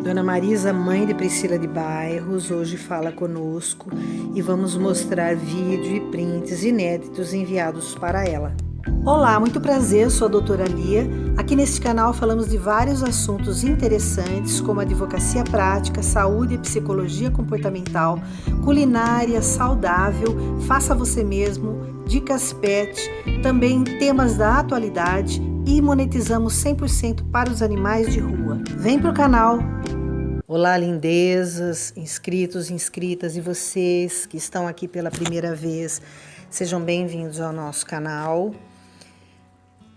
Dona Marisa, mãe de Priscila de Bairros, hoje fala conosco e vamos mostrar vídeo e prints inéditos enviados para ela. Olá, muito prazer, sou a doutora Lia. Aqui neste canal falamos de vários assuntos interessantes como advocacia prática, saúde e psicologia comportamental, culinária saudável, faça você mesmo, dicas pet, também temas da atualidade e monetizamos 100% para os animais de rua. Vem pro canal! Olá, lindezas, inscritos, inscritas e vocês que estão aqui pela primeira vez, sejam bem-vindos ao nosso canal.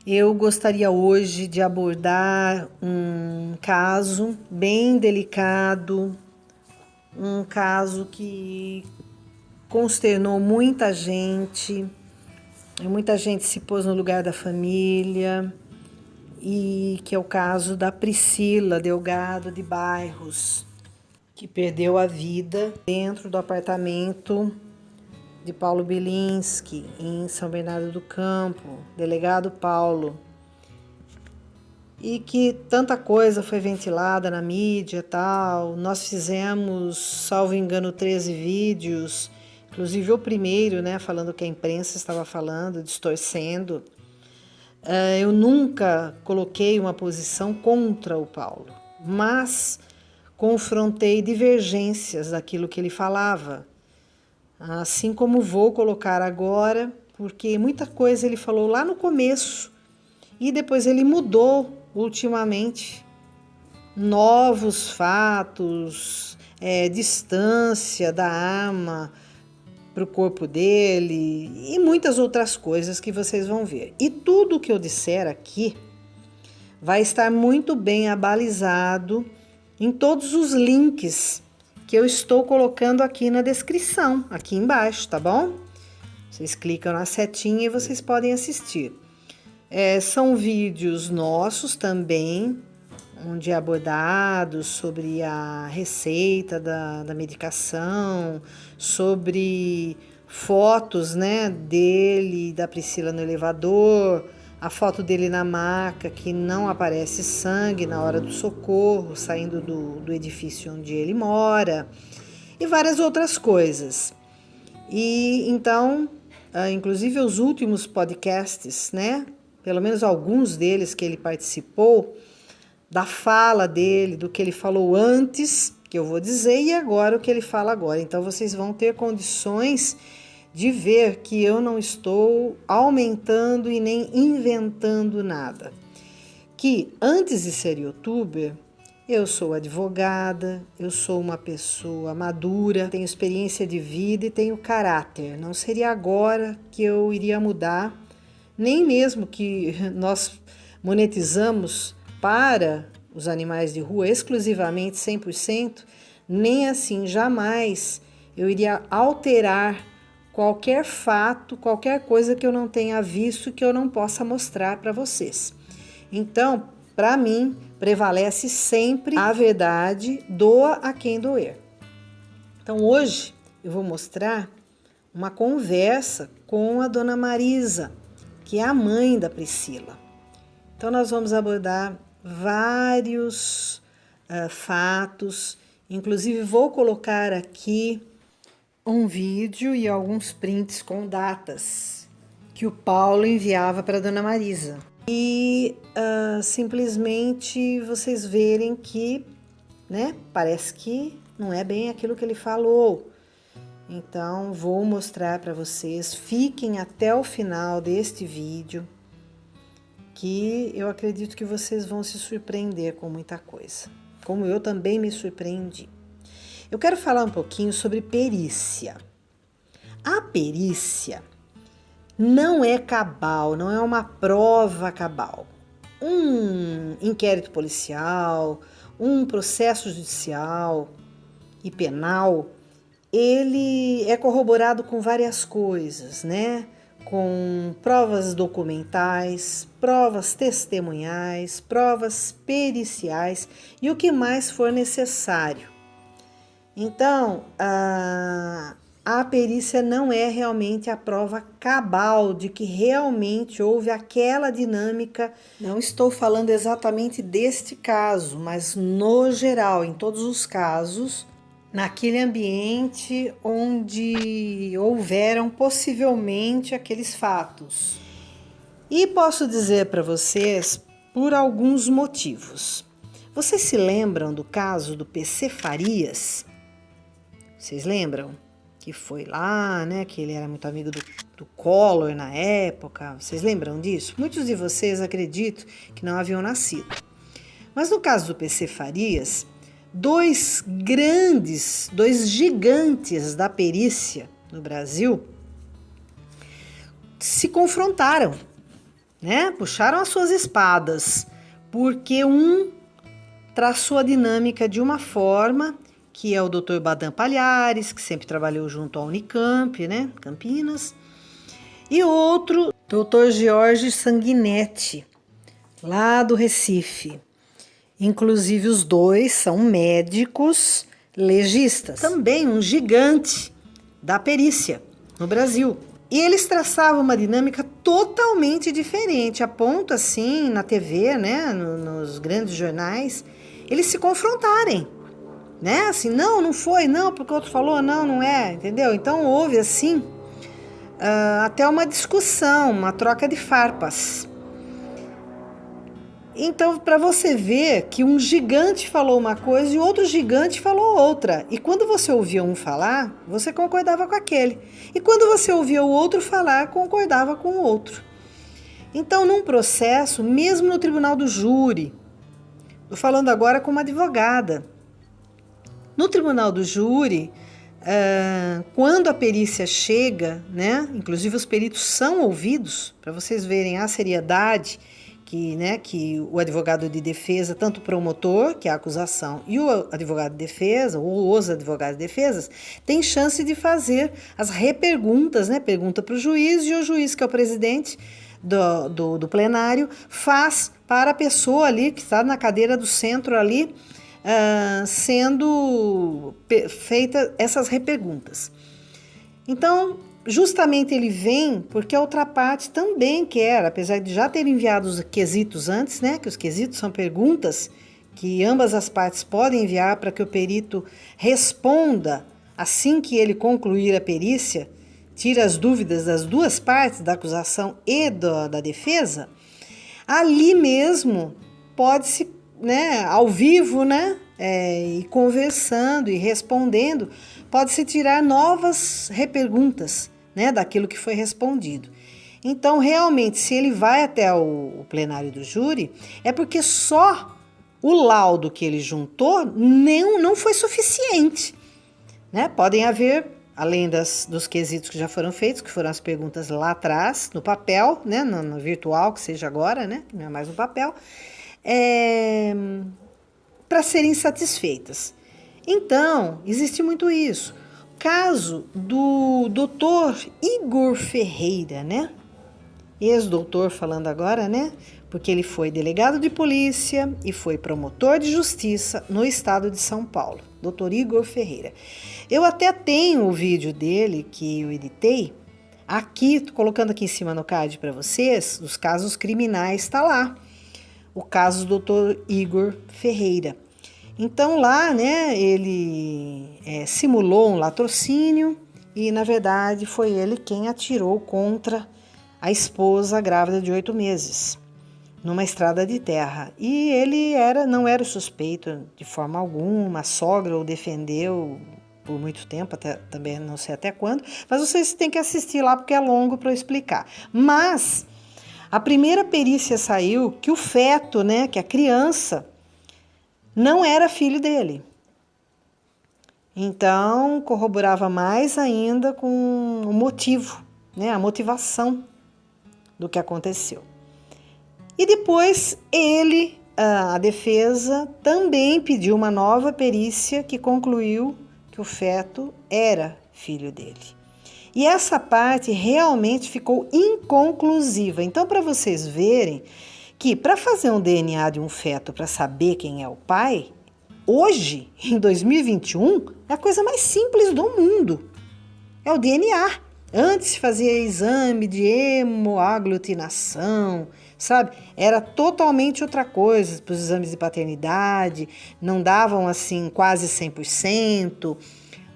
Eu gostaria hoje de abordar um caso bem delicado, um caso que consternou muita gente se pôs no lugar da família, e que é o caso da Priscila Delgado de Bairros, que perdeu a vida dentro do apartamento de Paulo Bilinski, em São Bernardo do Campo, delegado Paulo. E que tanta coisa foi ventilada na mídia e tal. Nós fizemos, salvo engano, 13 vídeos, inclusive o primeiro, né, falando que a imprensa estava falando, distorcendo. Eu nunca coloquei uma posição contra o Paulo, mas confrontei divergências daquilo que ele falava, assim como vou colocar agora, porque muita coisa ele falou lá no começo e depois ele mudou ultimamente. Novos fatos, distância da arma para o corpo dele e muitas outras coisas que vocês vão ver. E tudo o que eu disser aqui vai estar muito bem abalizado em todos os links que eu estou colocando aqui na descrição, aqui embaixo, tá bom? Vocês clicam na setinha e vocês podem assistir. São vídeos nossos também, onde é abordado sobre a receita da medicação, sobre fotos, né, dele e da Priscila no elevador, a foto dele na maca, que não aparece sangue na hora do socorro, saindo do edifício onde ele mora, e várias outras coisas. E então, inclusive os últimos podcasts, né, pelo menos alguns deles que ele participou, da fala dele, do que ele falou antes, que eu vou dizer, e agora o que ele fala agora. Então vocês vão ter condições de ver que eu não estou aumentando e nem inventando nada. Que antes de ser youtuber, eu sou advogada, eu sou uma pessoa madura, tenho experiência de vida e tenho caráter. Não seria agora que eu iria mudar, nem mesmo que nós monetizamos para os animais de rua exclusivamente 100%, nem assim jamais eu iria alterar qualquer fato, qualquer coisa que eu não tenha visto, que eu não possa mostrar para vocês. Então, para mim, prevalece sempre a verdade, doa a quem doer. Então, hoje eu vou mostrar uma conversa com a dona Marisa, que é a mãe da Priscila. Então, nós vamos abordar vários fatos, inclusive vou colocar aqui um vídeo e alguns prints com datas que o Paulo enviava para a dona Marisa. E simplesmente vocês verem que, né, parece que não é bem aquilo que ele falou. Então, vou mostrar para vocês, fiquem até o final deste vídeo, que eu acredito que vocês vão se surpreender com muita coisa, como eu também me surpreendi. Eu quero falar um pouquinho sobre perícia. A perícia não é cabal, não é uma prova cabal. Um inquérito policial, um processo judicial e penal, ele é corroborado com várias coisas, né? Com provas documentais, provas testemunhais, provas periciais e o que mais for necessário. Então, a a perícia não é realmente a prova cabal de que realmente houve aquela dinâmica. Não estou falando exatamente deste caso, mas no geral, em todos os casos, naquele ambiente onde houveram possivelmente aqueles fatos. E posso dizer para vocês por alguns motivos. Vocês se lembram do caso do PC Farias? Vocês lembram? Que foi lá, né? Que ele era muito amigo do Collor na época. Vocês lembram disso? Muitos de vocês acredito que não haviam nascido. Mas no caso do PC Farias, dois gigantes da perícia no Brasil se confrontaram, né? Puxaram as suas espadas, porque um traçou a dinâmica de uma forma, que é o Dr. Badan Palhares, que sempre trabalhou junto à Unicamp, né, Campinas, e outro, Dr. Jorge Sanguinetti, lá do Recife. Inclusive os dois são médicos legistas, também um gigante da perícia no Brasil. E eles traçavam uma dinâmica totalmente diferente, a ponto assim, na TV, né, nos grandes jornais, eles se confrontarem, né, assim, não foi, não, porque o outro falou, não é, entendeu? Então houve assim, até uma discussão, uma troca de farpas. Então, para você ver que um gigante falou uma coisa e outro gigante falou outra. E quando você ouvia um falar, você concordava com aquele. E quando você ouvia o outro falar, concordava com o outro. Então, num processo, mesmo no tribunal do júri, estou falando agora como advogada. No tribunal do júri, quando a perícia chega, né, inclusive os peritos são ouvidos, para vocês verem a seriedade que o advogado de defesa, tanto o promotor, que é a acusação, e o advogado de defesa, ou os advogados de defesa, tem chance de fazer as reperguntas, né? Pergunta para o juiz, e o juiz, que é o presidente do plenário, faz para a pessoa ali, que está na cadeira do centro ali, sendo feitas essas reperguntas. Então, justamente ele vem porque a outra parte também quer, apesar de já ter enviado os quesitos antes, né? Que os quesitos são perguntas que ambas as partes podem enviar para que o perito responda assim que ele concluir a perícia, tira as dúvidas das duas partes, da acusação e da defesa. Ali mesmo pode-se, né, ao vivo, né? E conversando e respondendo, pode-se tirar novas reperguntas, né, daquilo que foi respondido. Então, realmente, se ele vai até o plenário do júri, é porque só o laudo que ele juntou não foi suficiente, né? Podem haver, além dos quesitos que já foram feitos, que foram as perguntas lá atrás, no papel, né, no virtual, que seja agora, né, que não é mais no papel, para serem satisfeitas. Então, existe muito isso. Caso do doutor Igor Ferreira, né? Ex-doutor falando agora, né? Porque ele foi delegado de polícia e foi promotor de justiça no estado de São Paulo. Doutor Igor Ferreira. Eu até tenho o vídeo dele que eu editei. Aqui, tô colocando aqui em cima no card para vocês, dos casos criminais, está lá. O caso do doutor Igor Ferreira. Então lá, né, ele simulou um latrocínio e, na verdade, foi ele quem atirou contra a esposa grávida de 8 meses, numa estrada de terra. E ele não era o suspeito de forma alguma, a sogra o defendeu por muito tempo, até, também não sei até quando, mas vocês têm que assistir lá porque é longo para eu explicar. Mas a primeira perícia saiu que o feto, né, que a criança, não era filho dele. Então, corroborava mais ainda com o motivo, né, a motivação do que aconteceu. E depois a defesa, também pediu uma nova perícia que concluiu que o feto era filho dele. E essa parte realmente ficou inconclusiva. Então, para vocês verem que para fazer um DNA de um feto para saber quem é o pai, hoje, em 2021, é a coisa mais simples do mundo. É o DNA. Antes se fazia exame de hemoaglutinação, sabe? Era totalmente outra coisa. Para os exames de paternidade, não davam assim quase 100%.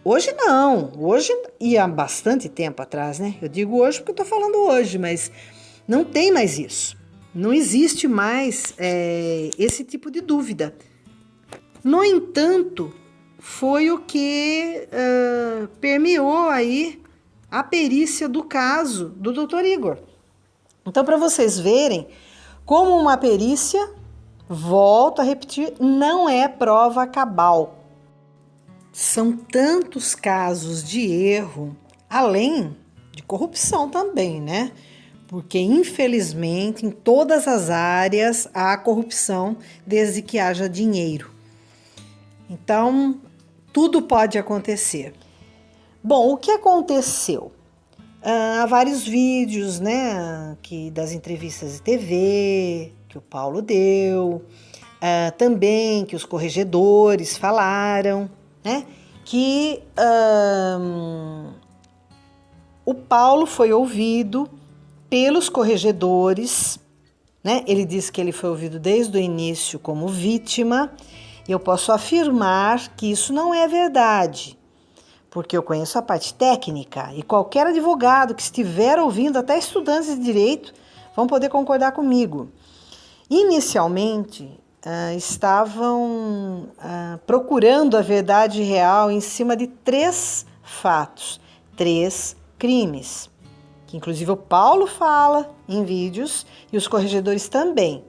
Hoje não. Hoje, e há bastante tempo atrás, né? Eu digo hoje porque eu estou falando hoje, mas não tem mais isso. Não existe mais esse tipo de dúvida. No entanto, foi o que permeou aí a perícia do caso do Dr. Igor. Então, para vocês verem como uma perícia, volto a repetir, não é prova cabal. São tantos casos de erro, além de corrupção também, né? Porque, infelizmente, em todas as áreas há corrupção desde que haja dinheiro. Então, tudo pode acontecer. Bom, o que aconteceu? Há vários vídeos, né, das entrevistas de TV que o Paulo deu, também que os corregedores falaram, né, que o Paulo foi ouvido pelos corregedores, né? Ele disse que ele foi ouvido desde o início como vítima. Eu posso afirmar que isso não é verdade, porque eu conheço a parte técnica e qualquer advogado que estiver ouvindo, até estudantes de direito, vão poder concordar comigo. Inicialmente, estavam procurando a verdade real em cima de 3 fatos, 3 crimes, que inclusive o Paulo fala em vídeos e os corregedores também.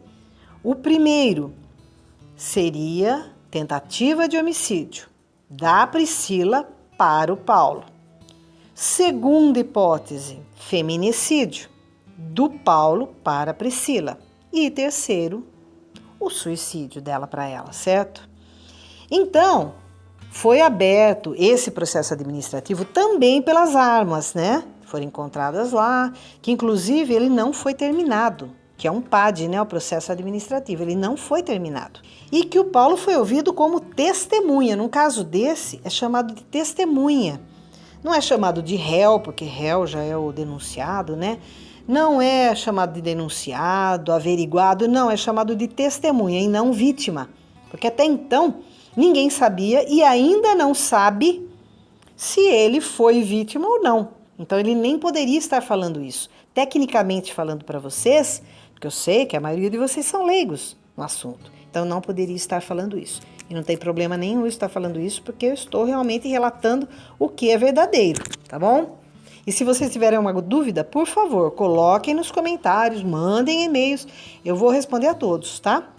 O primeiro seria tentativa de homicídio da Priscila para o Paulo. Segunda hipótese, feminicídio do Paulo para a Priscila. E terceiro, o suicídio dela para ela, certo? Então, foi aberto esse processo administrativo também pelas armas, né? Foram encontradas lá, que inclusive ele não foi terminado, que é um PAD, né? O processo administrativo, ele não foi terminado. E que o Paulo foi ouvido como testemunha. Num caso desse, é chamado de testemunha. Não é chamado de réu, porque réu já é o denunciado, né? Não é chamado de denunciado, averiguado, não, é chamado de testemunha e não vítima. Porque até então, ninguém sabia e ainda não sabe se ele foi vítima ou não. Então, ele nem poderia estar falando isso. Tecnicamente falando para vocês, porque eu sei que a maioria de vocês são leigos no assunto. Então, não poderia estar falando isso. E não tem problema nenhum estar falando isso, porque eu estou realmente relatando o que é verdadeiro, tá bom? E se vocês tiverem alguma dúvida, por favor, coloquem nos comentários, mandem e-mails, eu vou responder a todos, tá?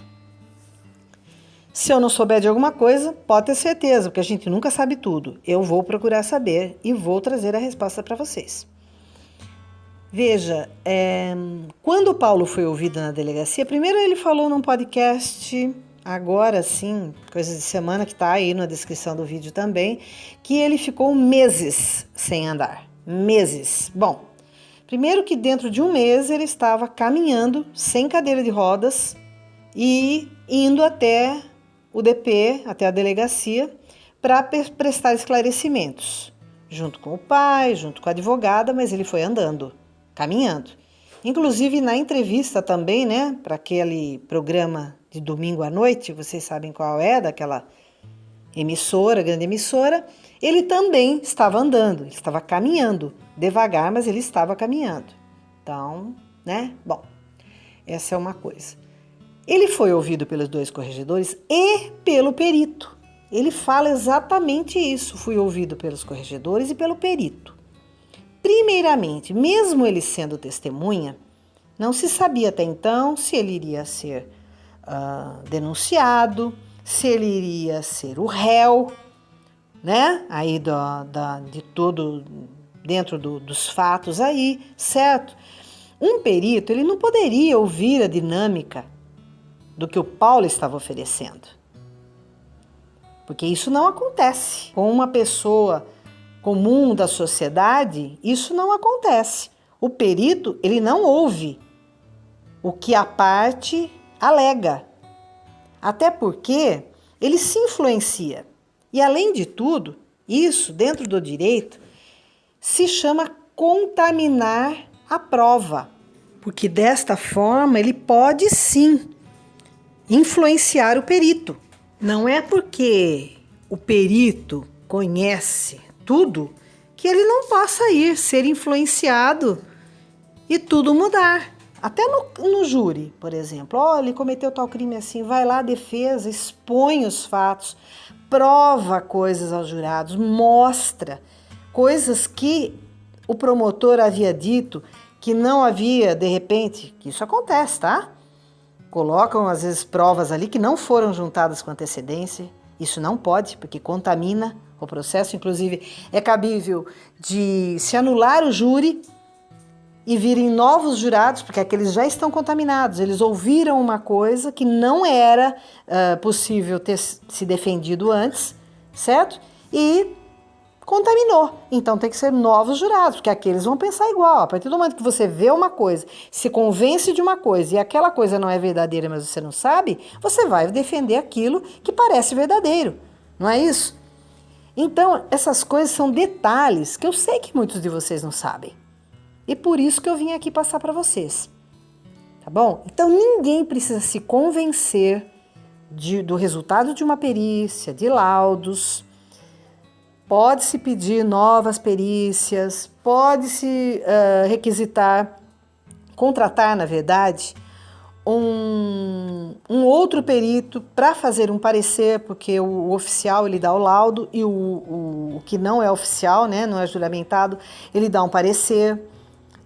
Se eu não souber de alguma coisa, pode ter certeza, porque a gente nunca sabe tudo. Eu vou procurar saber e vou trazer a resposta para vocês. Veja, quando o Paulo foi ouvido na delegacia, primeiro ele falou num podcast, agora sim, coisa de semana que está aí na descrição do vídeo também, que ele ficou meses sem andar. Meses. Bom, primeiro que dentro de um mês ele estava caminhando sem cadeira de rodas e indo até o DP, até a delegacia, para prestar esclarecimentos, junto com o pai, junto com a advogada, mas ele foi andando, caminhando. Inclusive na entrevista também, né, para aquele programa de domingo à noite, vocês sabem qual é, daquela emissora, grande emissora, ele também estava andando, ele estava caminhando, devagar, mas ele estava caminhando. Então, né, bom, essa é uma coisa. Ele foi ouvido pelos 2 corregedores e pelo perito. Ele fala exatamente isso, fui ouvido pelos corregedores e pelo perito. Primeiramente, mesmo ele sendo testemunha, não se sabia até então se ele iria ser denunciado, se ele iria ser o réu, né? Aí de todo, dentro dos fatos aí, certo? Um perito, ele não poderia ouvir a dinâmica do que o Paulo estava oferecendo. Porque isso não acontece. Com uma pessoa comum da sociedade, isso não acontece. O perito, ele não ouve o que a parte alega. Até porque ele se influencia. E além de tudo, isso dentro do direito, se chama contaminar a prova, porque desta forma ele pode sim influenciar o perito. Não é porque o perito conhece tudo que ele não possa ser influenciado e tudo mudar. Até no júri, por exemplo. Olha, ele cometeu tal crime assim, vai lá a defesa, expõe os fatos, prova coisas aos jurados, mostra coisas que o promotor havia dito que não havia, de repente, que isso acontece, tá? Colocam, às vezes, provas ali que não foram juntadas com antecedência. Isso não pode, porque contamina o processo. Inclusive, é cabível de se anular o júri e virem novos jurados, porque aqueles já estão contaminados. Eles ouviram uma coisa que não era possível ter se defendido antes, certo? E contaminou. Então tem que ser novos jurados, porque aqueles vão pensar igual. A partir do momento que você vê uma coisa, se convence de uma coisa e aquela coisa não é verdadeira, mas você não sabe, você vai defender aquilo que parece verdadeiro. Não é isso? Então, essas coisas são detalhes que eu sei que muitos de vocês não sabem. E por isso que eu vim aqui passar para vocês. Tá bom? Então, ninguém precisa se convencer do resultado de uma perícia, de laudos. Pode-se pedir novas perícias, pode-se requisitar, contratar, na verdade, um outro perito para fazer um parecer, porque o oficial ele dá o laudo e o que não é oficial, né, não é juramentado, ele dá um parecer.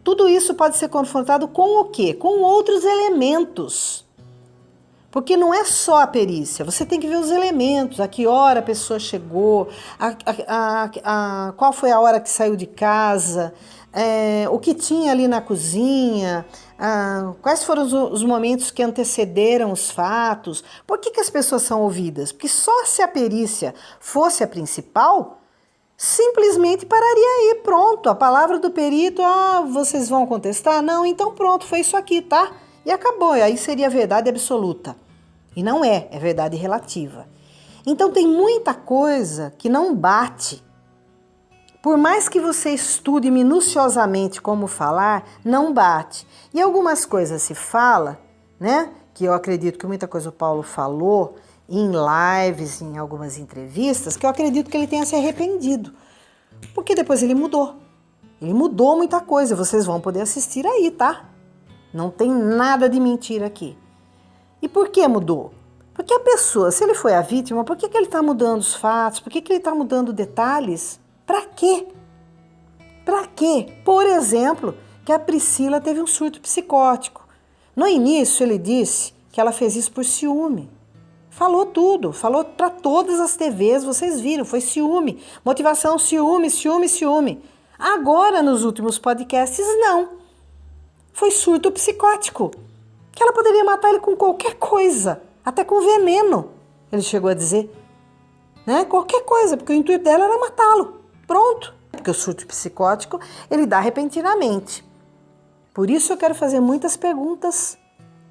Tudo isso pode ser confrontado com o quê? Com outros elementos. Porque não é só a perícia, você tem que ver os elementos, a que hora a pessoa chegou, qual foi a hora que saiu de casa, o que tinha ali na cozinha, quais foram os momentos que antecederam os fatos. Por que as pessoas são ouvidas? Porque só se a perícia fosse a principal, simplesmente pararia aí, pronto, a palavra do perito, vocês vão contestar? Não, então pronto, foi isso aqui, tá? E acabou, e aí seria verdade absoluta. E não é verdade relativa. Então tem muita coisa que não bate. Por mais que você estude minuciosamente como falar, não bate. E algumas coisas se fala, né? Que eu acredito que muita coisa o Paulo falou em lives, em algumas entrevistas, que eu acredito que ele tenha se arrependido. Porque depois ele mudou. Ele mudou muita coisa, vocês vão poder assistir aí, tá? Não tem nada de mentira aqui. E por que mudou? Porque a pessoa, se ele foi a vítima, por que ele está mudando os fatos? Por que ele está mudando detalhes? Para quê? Para quê? Por exemplo, que a Priscila teve um surto psicótico. No início ele disse que ela fez isso por ciúme. Falou tudo, falou para todas as TVs, vocês viram, foi ciúme. Motivação, ciúme, ciúme, ciúme. Agora, nos últimos podcasts, não. Foi surto psicótico, que ela poderia matar ele com qualquer coisa, até com veneno, ele chegou a dizer, né? Qualquer coisa, porque o intuito dela era matá-lo, pronto. Porque o surto psicótico, ele dá repentinamente. Por isso eu quero fazer muitas perguntas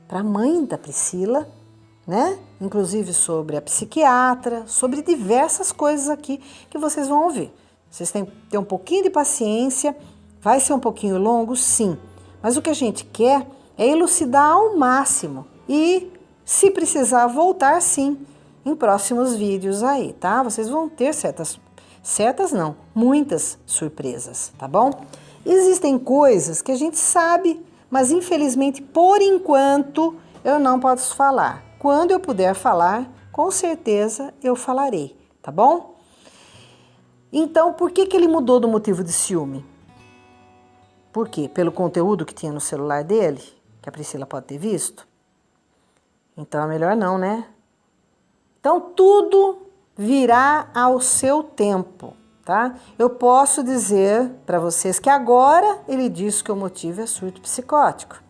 para a mãe da Priscila, né? Inclusive sobre a psiquiatra, sobre diversas coisas aqui que vocês vão ouvir. Vocês têm que ter um pouquinho de paciência, vai ser um pouquinho longo, sim. Mas o que a gente quer é elucidar ao máximo e, se precisar, voltar sim em próximos vídeos aí, tá? Vocês vão ter muitas surpresas, tá bom? Existem coisas que a gente sabe, mas infelizmente, por enquanto, eu não posso falar. Quando eu puder falar, com certeza eu falarei, tá bom? Então, por que ele mudou do motivo de ciúme? Por quê? Pelo conteúdo que tinha no celular dele, que a Priscila pode ter visto? Então é melhor não, né? Então tudo virá ao seu tempo, tá? Eu posso dizer para vocês que agora ele diz que o motivo é surto psicótico.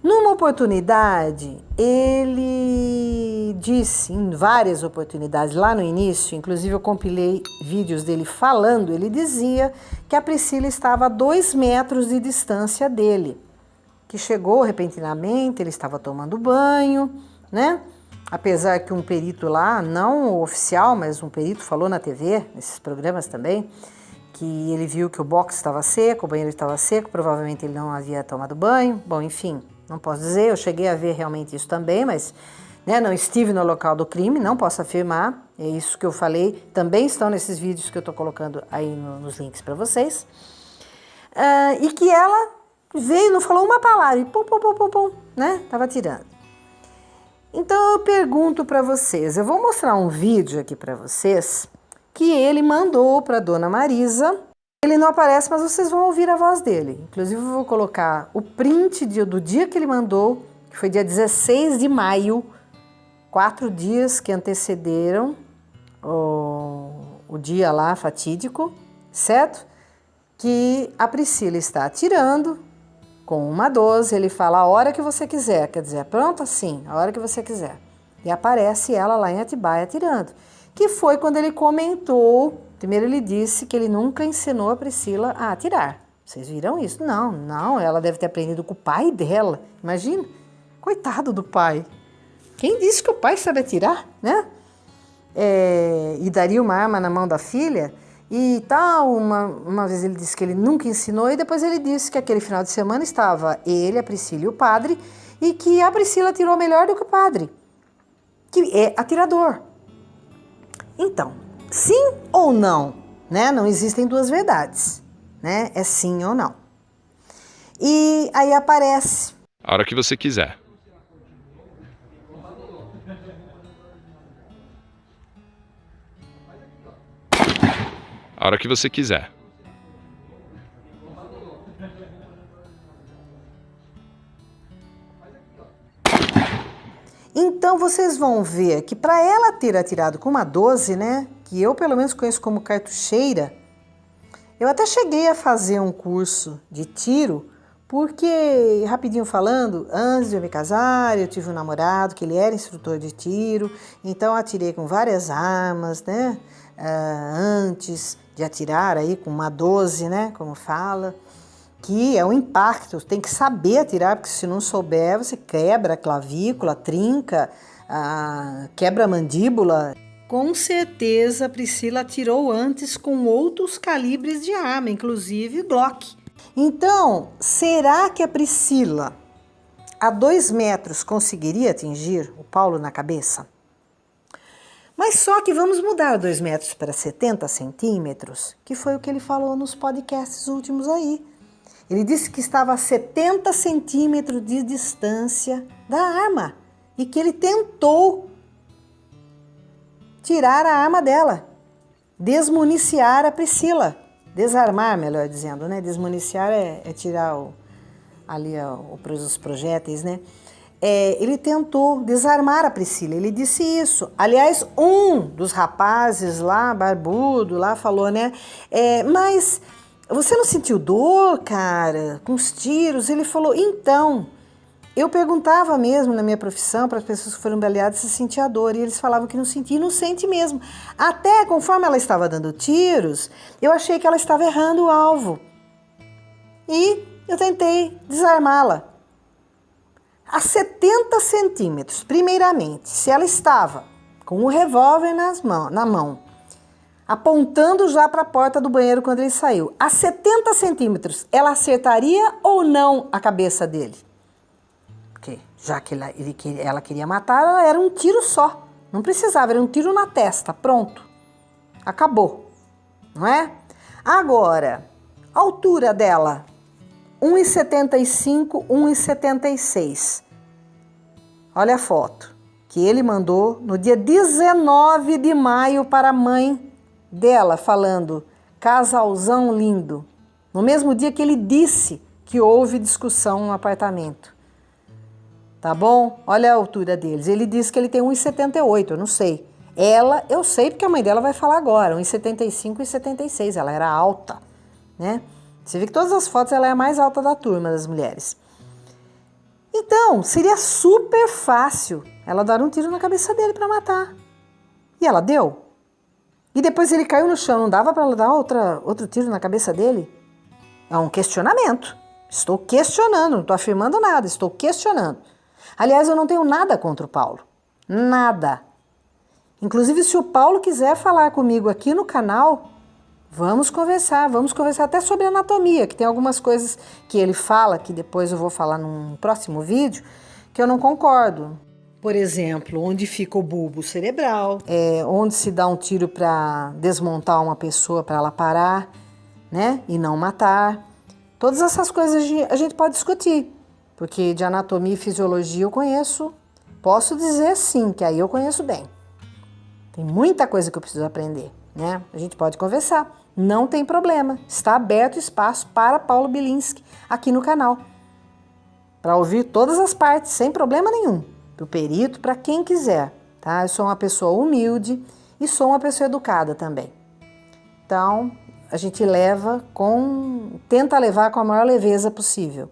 Numa oportunidade, ele disse, em várias oportunidades, lá no início, inclusive eu compilei vídeos dele falando, ele dizia que a Priscila estava a 2 metros de distância dele, que chegou repentinamente, ele estava tomando banho, né? Apesar que um perito lá, não oficial, mas um perito falou na TV, nesses programas também, que ele viu que o box estava seco, o banheiro estava seco, provavelmente ele não havia tomado banho. Bom, enfim, não posso dizer, eu cheguei a ver realmente isso também, mas né, não estive no local do crime, não posso afirmar. É isso que eu falei, também estão nesses vídeos que eu estou colocando aí nos links para vocês. E que ela veio, não falou uma palavra, e pum, pum, pum, pum, pum, né, tava tirando. Então eu pergunto para vocês, eu vou mostrar um vídeo aqui para vocês, que ele mandou para Dona Marisa. Ele não aparece, mas vocês vão ouvir a voz dele. Inclusive eu vou colocar o print do dia que ele mandou, que foi dia 16 de maio, 4 dias que antecederam o dia lá fatídico, certo? Que a Priscila está atirando com uma 12, ele fala a hora que você quiser, quer dizer, pronto assim, a hora que você quiser. E aparece ela lá em Atibaia atirando. Que foi quando ele comentou, primeiro ele disse que ele nunca ensinou a Priscila a atirar. Vocês viram isso? Não, ela deve ter aprendido com o pai dela. Imagina, coitado do pai. Quem disse que o pai sabe atirar, né? E daria uma arma na mão da filha e tal. Uma vez ele disse que ele nunca ensinou e depois ele disse que aquele final de semana estava ele, a Priscila e o padre e que a Priscila atirou melhor do que o padre, que é atirador. Então, sim ou não, né? Não existem duas verdades, né? É sim ou não. E aí aparece. A hora que você quiser. A hora que você quiser. Então vocês vão ver que para ela ter atirado com uma 12, né, que eu pelo menos conheço como cartucheira, eu até cheguei a fazer um curso de tiro, porque, rapidinho falando, antes de eu me casar, eu tive um namorado que ele era instrutor de tiro, então eu atirei com várias armas, né, antes de atirar aí com uma 12, né, como fala, que é um impacto, tem que saber atirar, porque se não souber, você quebra a clavícula, trinca, quebra a mandíbula. Com certeza a Priscila atirou antes com outros calibres de arma, inclusive Glock. Então, será que a Priscila, a 2 metros, conseguiria atingir o Paulo na cabeça? Mas só que vamos mudar 2 metros para 70 centímetros, que foi o que ele falou nos podcasts últimos aí. Ele disse que estava a 70 centímetros de distância da arma e que ele tentou tirar a arma dela, desmuniciar a Priscila, desarmar, melhor dizendo, né? Desmuniciar é tirar os projéteis, né? Ele tentou desarmar a Priscila, ele disse isso. Aliás, um dos rapazes lá, barbudo, lá falou, né? Mas você não sentiu dor, cara, com os tiros? Ele falou, então, eu perguntava mesmo na minha profissão para as pessoas que foram baleadas se sentia dor, e eles falavam que não sentia, e não sente mesmo. Até conforme ela estava dando tiros, eu achei que ela estava errando o alvo. E eu tentei desarmá-la. A 70 centímetros, primeiramente, se ela estava com o revólver na mão, apontando já para a porta do banheiro quando ele saiu, a 70 centímetros, ela acertaria ou não a cabeça dele? Porque já que ela queria matar, ela era um tiro só. Não precisava, era um tiro na testa, pronto. Acabou, não é? Agora, a altura dela, 1,75, 1,76. Olha a foto que ele mandou no dia 19 de maio para a mãe dela, falando, casalzão lindo. No mesmo dia que ele disse que houve discussão no apartamento. Tá bom? Olha a altura deles. Ele disse que ele tem 1,78, eu não sei. Ela, eu sei porque a mãe dela vai falar agora, 1,75 e 1,76. Ela era alta, né? Você vê que todas as fotos ela é a mais alta da turma das mulheres. Então, seria super fácil ela dar um tiro na cabeça dele para matar. E ela deu. E depois ele caiu no chão, não dava para ela dar outro tiro na cabeça dele? É um questionamento. Estou questionando, não estou afirmando nada, estou questionando. Aliás, eu não tenho nada contra o Paulo. Nada. Inclusive, se o Paulo quiser falar comigo aqui no canal, Vamos conversar até sobre anatomia, que tem algumas coisas que ele fala, que depois eu vou falar num próximo vídeo, que eu não concordo. Por exemplo, onde fica o bulbo cerebral, onde se dá um tiro para desmontar uma pessoa, para ela parar, né, e não matar. Todas essas coisas a gente pode discutir, porque de anatomia e fisiologia eu conheço, posso dizer sim, que aí eu conheço bem. Tem muita coisa que eu preciso aprender, né? A gente pode conversar, não tem problema. Está aberto o espaço para Paulo Bilinski aqui no canal, para ouvir todas as partes, sem problema nenhum, para o perito, para quem quiser, tá? Eu sou uma pessoa humilde e sou uma pessoa educada também. Então, a gente tenta levar com a maior leveza possível.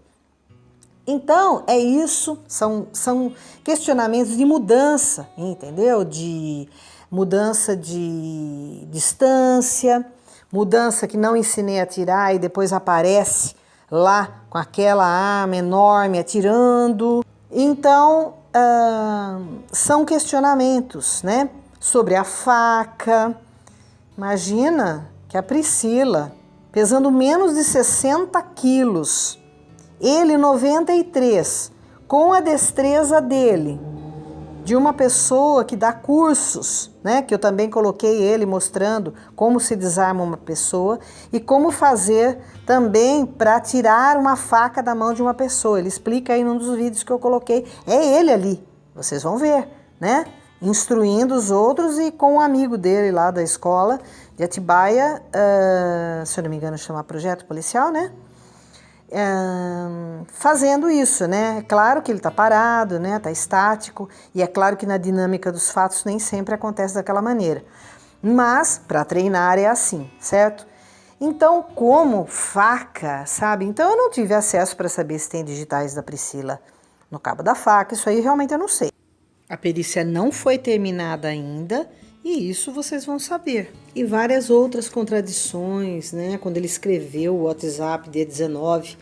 Então, é isso, são questionamentos de mudança, entendeu? De mudança de distância, mudança que não ensinei a atirar e depois aparece lá com aquela arma enorme atirando. Então, são questionamentos, né? Sobre a faca. Imagina que a Priscila, pesando menos de 60 quilos, ele 93, com a destreza dele, de uma pessoa que dá cursos, né? Que eu também coloquei ele mostrando como se desarma uma pessoa e como fazer também para tirar uma faca da mão de uma pessoa. Ele explica aí num dos vídeos que eu coloquei. É ele ali, vocês vão ver, né? Instruindo os outros e com um amigo dele lá da escola de Atibaia, se eu não me engano chama Projeto Policial, né? Fazendo isso, né? É claro que ele está parado, né? Está estático, e é claro que na dinâmica dos fatos nem sempre acontece daquela maneira. Mas para treinar é assim, certo? Então, como faca, sabe? Então eu não tive acesso para saber se tem digitais da Priscila no cabo da faca, isso aí realmente eu não sei. A perícia não foi terminada ainda, e isso vocês vão saber. E várias outras contradições, né? Quando ele escreveu o WhatsApp dia 19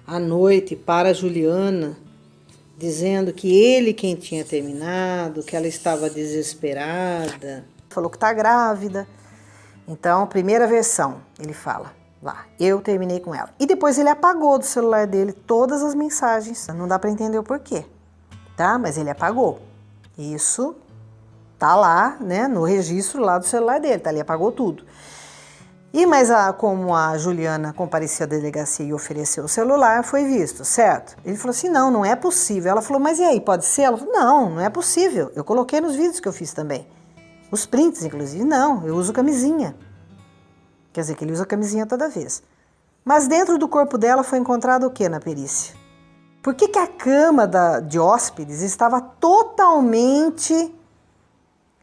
à noite para a Juliana, dizendo que ele quem tinha terminado, que ela estava desesperada. Falou que está grávida. Então, primeira versão, ele fala lá, eu terminei com ela. E depois ele apagou do celular dele todas as mensagens. Não dá para entender o porquê, tá? Mas ele apagou. Isso tá lá, né, no registro lá do celular dele, tá ali, apagou tudo. Mas como a Juliana compareceu à delegacia e ofereceu o celular, foi visto, certo? Ele falou assim, não é possível. Ela falou, mas e aí, pode ser? Ela falou, não é possível. Eu coloquei nos vídeos que eu fiz também. Os prints, inclusive. Não, eu uso camisinha. Quer dizer, que ele usa camisinha toda vez. Mas dentro do corpo dela foi encontrado o que na perícia? Por que a cama de hóspedes estava totalmente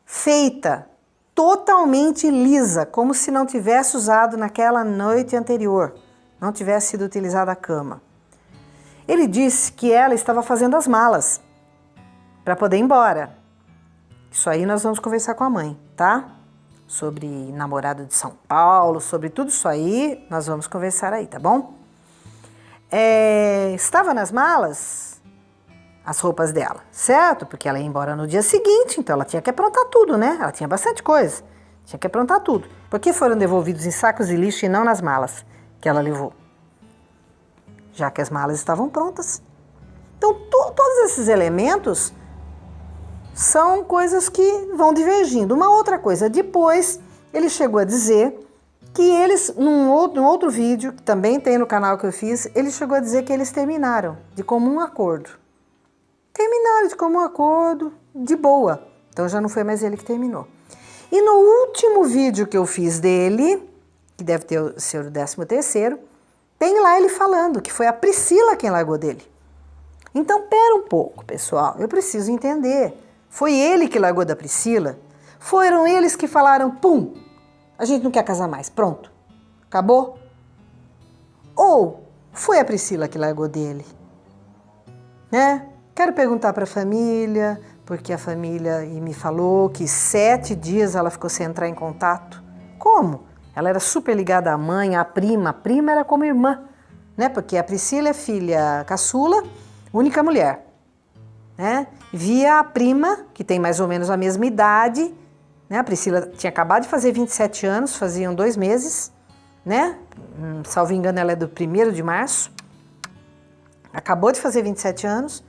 feita, totalmente lisa, como se não tivesse usado naquela noite anterior, não tivesse sido utilizada a cama? Ele disse que ela estava fazendo as malas para poder ir embora. Isso aí nós vamos conversar com a mãe, tá? Sobre namorado de São Paulo, sobre tudo isso aí, nós vamos conversar aí, tá bom? Estava nas malas as roupas dela, certo? Porque ela ia embora no dia seguinte, então ela tinha que aprontar tudo, né? Ela tinha bastante coisa, tinha que aprontar tudo. Por que foram devolvidos em sacos de lixo e não nas malas que ela levou? Já que as malas estavam prontas. Então, todos esses elementos são coisas que vão divergindo. Uma outra coisa, depois ele chegou a dizer que eles, num outro vídeo, que também tem no canal que eu fiz, ele chegou a dizer que eles terminaram de comum acordo. Terminaram de comum acordo, de boa. Então já não foi mais ele que terminou. E no último vídeo que eu fiz dele, que deve ser o 13º, tem lá ele falando que foi a Priscila quem largou dele. Então, pera um pouco, pessoal, eu preciso entender. Foi ele que largou da Priscila? Foram eles que falaram, pum, a gente não quer casar mais, pronto, acabou? Ou foi a Priscila que largou dele? Né? Quero perguntar para a família, porque a família me falou que 7 dias ela ficou sem entrar em contato. Como? Ela era super ligada à mãe, à prima. A prima era como irmã, né? Porque a Priscila é filha caçula, única mulher, né? Via a prima, que tem mais ou menos a mesma idade, né? A Priscila tinha acabado de fazer 27 anos, faziam 2 meses, né? Salvo engano, ela é do 1º de março. Acabou de fazer 27 anos.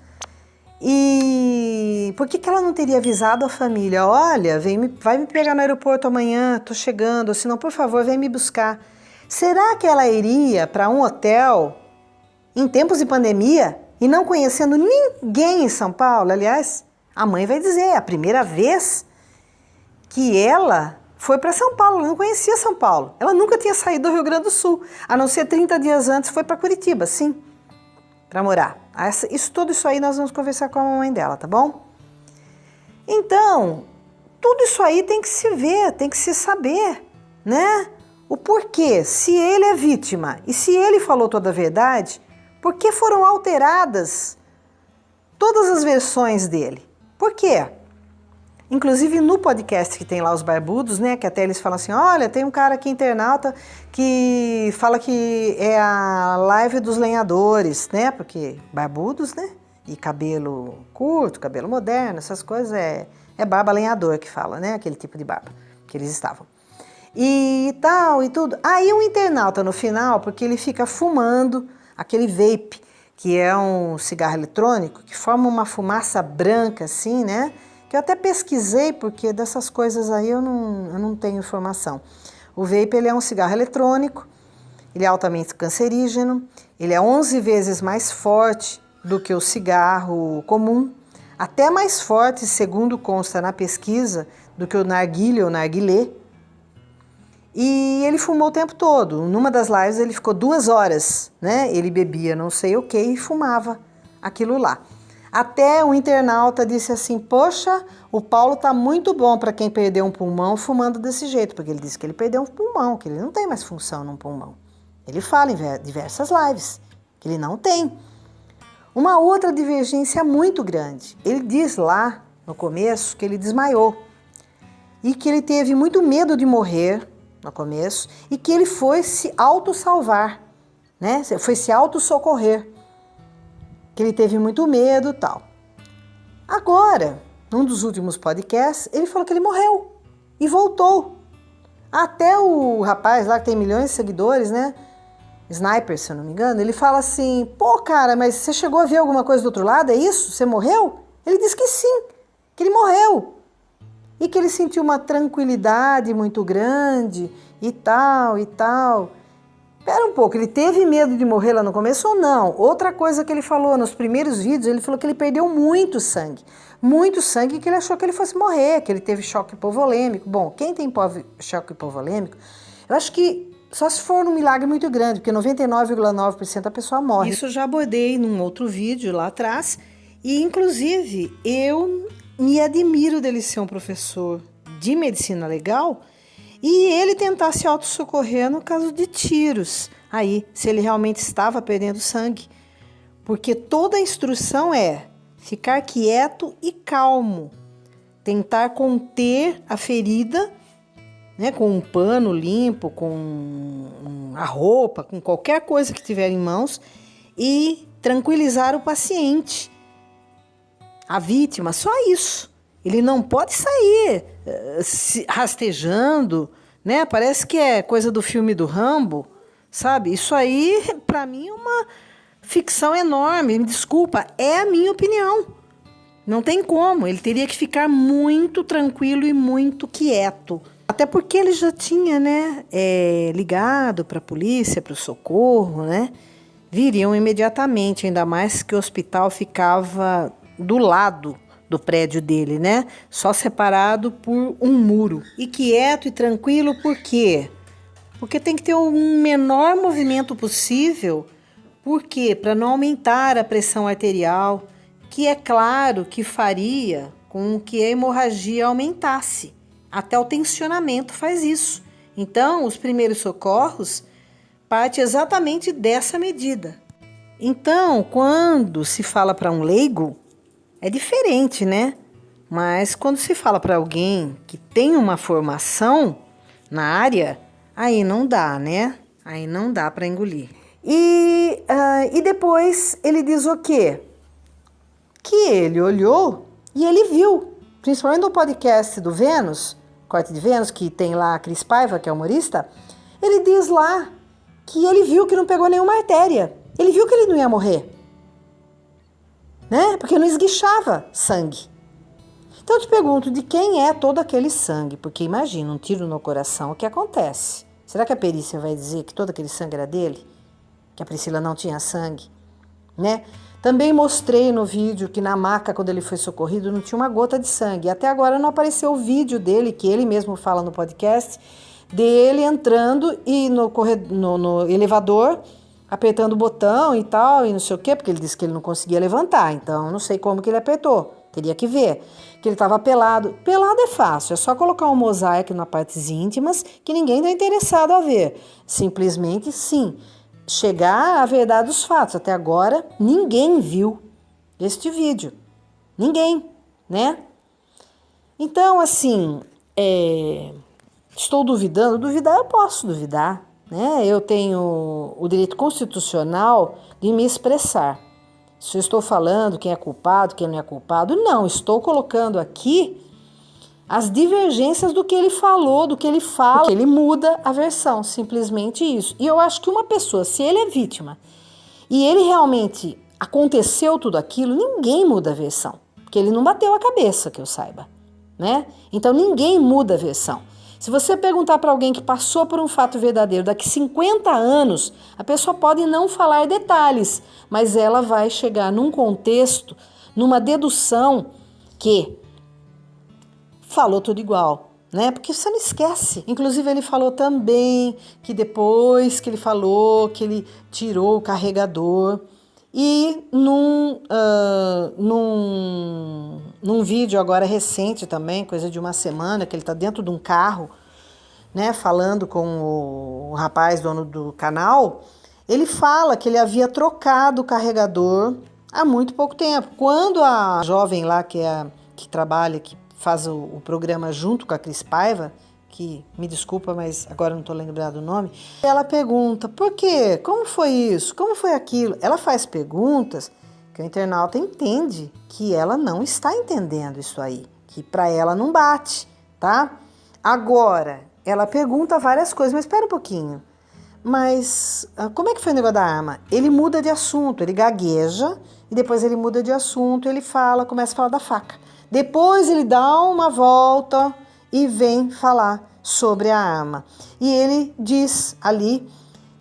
E por que ela não teria avisado a família? Olha, vai me pegar no aeroporto amanhã, tô chegando, ou se não, por favor, vem me buscar. Será que ela iria para um hotel em tempos de pandemia e não conhecendo ninguém em São Paulo? Aliás, a mãe vai dizer, é a primeira vez que ela foi para São Paulo, ela não conhecia São Paulo. Ela nunca tinha saído do Rio Grande do Sul, a não ser 30 dias antes foi para Curitiba, sim, para morar. Tudo isso aí nós vamos conversar com a mamãe dela, tá bom? Então, tudo isso aí tem que se ver, tem que se saber, né? O porquê, se ele é vítima e se ele falou toda a verdade, por que foram alteradas todas as versões dele? Por quê? Inclusive no podcast que tem lá os barbudos, né, que até eles falam assim, olha, tem um cara aqui internauta que fala que é a live dos lenhadores, né, porque barbudos, né, e cabelo curto, cabelo moderno, essas coisas é barba lenhador que fala, né, aquele tipo de barba que eles estavam. E tal, e tudo. Aí um internauta no final, porque ele fica fumando aquele vape, que é um cigarro eletrônico, que forma uma fumaça branca assim, né, que eu até pesquisei, porque dessas coisas aí eu não tenho informação. O vape, ele é um cigarro eletrônico, ele é altamente cancerígeno, ele é 11 vezes mais forte do que o cigarro comum, até mais forte, segundo consta na pesquisa, do que o narguilé ou narguilé. E ele fumou o tempo todo. Numa das lives ele ficou 2 horas, né? Ele bebia não sei o que e fumava aquilo lá. Até um internauta disse assim, poxa, o Paulo tá muito bom para quem perdeu um pulmão fumando desse jeito, porque ele disse que ele perdeu um pulmão, que ele não tem mais função num pulmão. Ele fala em diversas lives que ele não tem. Uma outra divergência muito grande. Ele diz lá no começo que ele desmaiou e que ele teve muito medo de morrer no começo e que ele foi se auto-salvar, né? Foi se auto-socorrer. Que ele teve muito medo e tal. Agora, num dos últimos podcasts, ele falou que ele morreu e voltou. Até o rapaz lá que tem milhões de seguidores, né? Sniper, se eu não me engano, ele fala assim, pô, cara, mas você chegou a ver alguma coisa do outro lado, é isso? Você morreu? Ele disse que sim, que ele morreu. E que ele sentiu uma tranquilidade muito grande e tal, e tal. Espera um pouco, ele teve medo de morrer lá no começo ou não? Outra coisa que ele falou nos primeiros vídeos, ele falou que ele perdeu muito sangue que ele achou que ele fosse morrer, que ele teve choque hipovolêmico. Bom, quem tem choque hipovolêmico, eu acho que só se for um milagre muito grande, porque 99,9% da pessoa morre. Isso eu já abordei num outro vídeo lá atrás, e inclusive eu me admiro dele ser um professor de medicina legal, e ele tentar se autossocorrer no caso de tiros, aí, se ele realmente estava perdendo sangue. Porque toda a instrução é ficar quieto e calmo, tentar conter a ferida, né, com um pano limpo, com a roupa, com qualquer coisa que tiver em mãos, e tranquilizar o paciente, a vítima, só isso. Ele não pode sair rastejando, né? Parece que é coisa do filme do Rambo, sabe? Isso aí, para mim, é uma ficção enorme. Me desculpa, é a minha opinião. Não tem como. Ele teria que ficar muito tranquilo e muito quieto. Até porque ele já tinha, né, ligado para a polícia, para o socorro, né? Viriam imediatamente, ainda mais que o hospital ficava do lado do prédio dele, né? Só separado por um muro. E quieto e tranquilo, por quê? Porque tem que ter o menor movimento possível. Por quê? Para não aumentar a pressão arterial, que é claro que faria com que a hemorragia aumentasse. Até o tensionamento faz isso. Então, os primeiros socorros partem exatamente dessa medida. Então, quando se fala para um leigo, é diferente, né? Mas quando se fala para alguém que tem uma formação na área, aí não dá, né? Aí não dá para engolir. E depois ele diz o quê? Que ele olhou e ele viu, principalmente no podcast do Vênus, Corte de Vênus, que tem lá a Cris Paiva, que é humorista, Ele diz lá que ele viu que não pegou nenhuma artéria. Ele viu que ele não ia morrer, né? Porque não esguichava sangue. Então eu te pergunto, de quem é todo aquele sangue? Porque imagina, um tiro no coração, o que acontece? Será que a perícia vai dizer que todo aquele sangue era dele? Que a Priscila não tinha sangue, né? Também mostrei no vídeo que na maca, quando ele foi socorrido, não tinha uma gota de sangue. Até agora não apareceu o vídeo dele, que ele mesmo fala no podcast, dele entrando e no elevador, apertando o botão e tal, e não sei o quê, porque ele disse que ele não conseguia levantar. Então, não sei como que ele apertou. Teria que ver. Que ele estava pelado. Pelado é fácil, é só colocar um mosaico nas partes íntimas que ninguém está interessado a ver. Simplesmente, sim, chegar à verdade dos fatos. Até agora, ninguém viu este vídeo. Ninguém, né? Então, assim, estou duvidando? Duvidar eu posso duvidar, né? Eu tenho o direito constitucional de me expressar. Se eu estou falando quem é culpado, quem não é culpado, não. Estou colocando aqui as divergências do que ele falou, do que ele fala. Ele muda a versão, simplesmente isso. E eu acho que uma pessoa, se ele é vítima e ele realmente aconteceu tudo aquilo, ninguém muda a versão. Porque ele não bateu a cabeça, que eu saiba, né? Então ninguém muda a versão. Se você perguntar para alguém que passou por um fato verdadeiro daqui 50 anos, a pessoa pode não falar detalhes, mas ela vai chegar num contexto, numa dedução que falou tudo igual, né? Porque você não esquece. Inclusive ele falou também que depois que ele falou que ele tirou o carregador e num vídeo agora recente também, coisa de uma semana, que ele está dentro de um carro, né, falando com o rapaz, dono do canal, ele fala que ele havia trocado o carregador há muito pouco tempo. Quando a jovem lá que trabalha, que faz o programa junto com a Cris Paiva, que me desculpa, mas agora não estou lembrando o nome, ela pergunta, por quê? Como foi isso? Como foi aquilo? Ela faz perguntas que o internauta entende que ela não está entendendo isso aí, que para ela não bate, tá? Agora, ela pergunta várias coisas, mas espera um pouquinho. Mas como é que foi o negócio da arma? Ele muda de assunto, ele gagueja e depois ele muda de assunto, ele começa a falar da faca. Depois ele dá uma volta e vem falar sobre a arma. E ele diz ali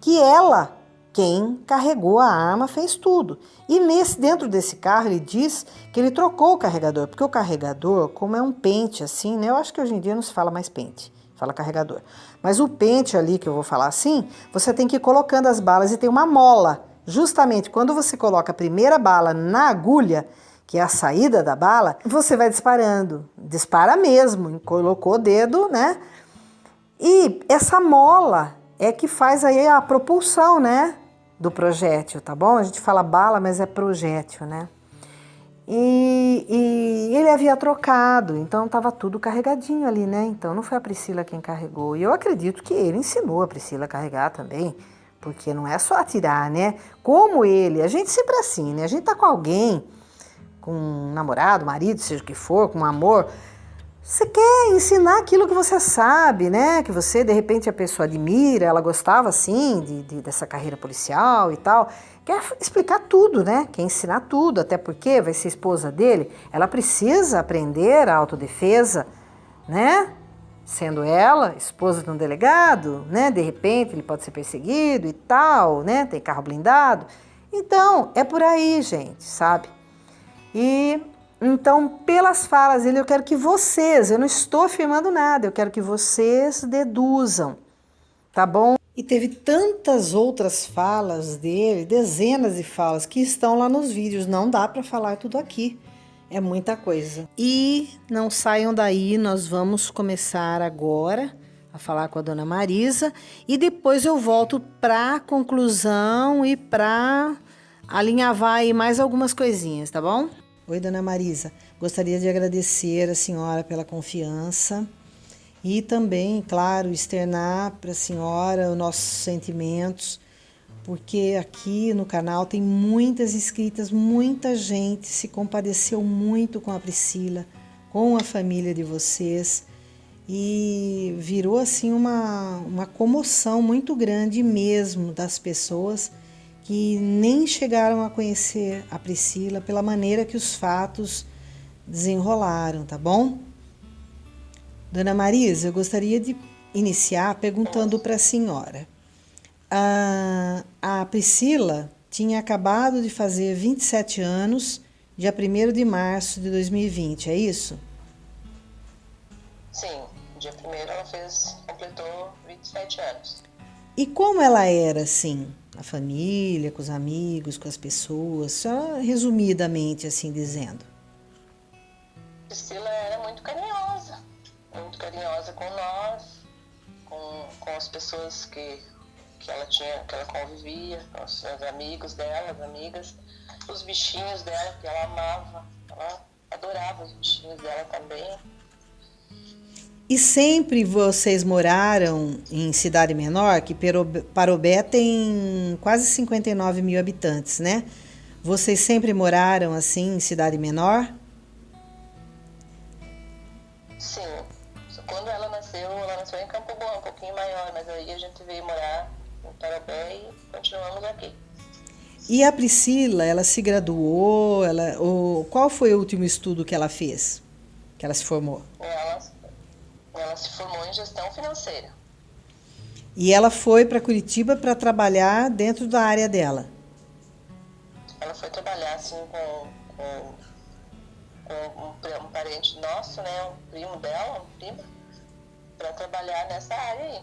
que ela, quem carregou a arma, fez tudo. E dentro desse carro ele diz que ele trocou o carregador, porque o carregador, como é um pente assim, né? Eu acho que hoje em dia não se fala mais pente, fala carregador. Mas o pente ali, que eu vou falar assim, você tem que ir colocando as balas e tem uma mola. Justamente quando você coloca a primeira bala na agulha, que é a saída da bala, você vai disparando. Dispara mesmo, colocou o dedo, né? E essa mola é que faz aí a propulsão, né? Do projétil, tá bom? A gente fala bala, mas é projétil, né? E ele havia trocado, então estava tudo carregadinho ali, né? Então não foi a Priscila quem carregou. E eu acredito que ele ensinou a Priscila a carregar também, porque não é só atirar, né? Como ele, a gente sempre é assim, né? A gente tá com alguém, com um namorado, marido, seja o que for, com um amor, você quer ensinar aquilo que você sabe, né? Que você, de repente, a pessoa admira, ela gostava, assim, dessa carreira policial e tal. Quer explicar tudo, né? Quer ensinar tudo, até porque vai ser esposa dele. Ela precisa aprender a autodefesa, né? Sendo ela esposa de um delegado, né? De repente, ele pode ser perseguido e tal, né? Tem carro blindado. Então, é por aí, gente, sabe? E então, pelas falas dele, eu quero que vocês, eu não estou afirmando nada, eu quero que vocês deduzam, tá bom? E teve tantas outras falas dele, dezenas de falas, que estão lá nos vídeos, não dá para falar tudo aqui, é muita coisa. E não saiam daí, nós vamos começar agora a falar com a dona Marisa, e depois eu volto para a conclusão e para alinhavar aí mais algumas coisinhas, tá bom? Oi, dona Marisa. Gostaria de agradecer a senhora pela confiança e também, claro, externar para a senhora os nossos sentimentos, porque aqui no canal tem muitas inscritas, muita gente se compadeceu muito com a Priscila, com a família de vocês, e virou assim uma comoção muito grande mesmo das pessoas que nem chegaram a conhecer a Priscila pela maneira que os fatos desenrolaram, tá bom? Dona Marisa, eu gostaria de iniciar perguntando para a senhora. A Priscila tinha acabado de fazer 27 anos, dia 1º de março de 2020, é isso? Sim, dia 1º ela completou 27 anos. E como ela era, assim, na família, com os amigos, com as pessoas, só resumidamente, assim, dizendo? Priscila era muito carinhosa com nós, com as pessoas que ela convivia, com os amigos dela, as amigas, os bichinhos dela que ela amava, ela adorava os bichinhos dela também. E sempre vocês moraram em cidade menor, que Parobé tem quase 59 mil habitantes, né? Vocês sempre moraram assim em cidade menor? Sim. Quando ela nasceu em Campo Bom, um pouquinho maior, mas aí a gente veio morar em Parobé e continuamos aqui. E a Priscila, ela se graduou, qual foi o último estudo que ela fez? Que ela se formou? Ela se formou em gestão financeira. E ela foi para Curitiba para trabalhar dentro da área dela? Ela foi trabalhar assim com um parente nosso, né, um primo dela, para trabalhar nessa área aí,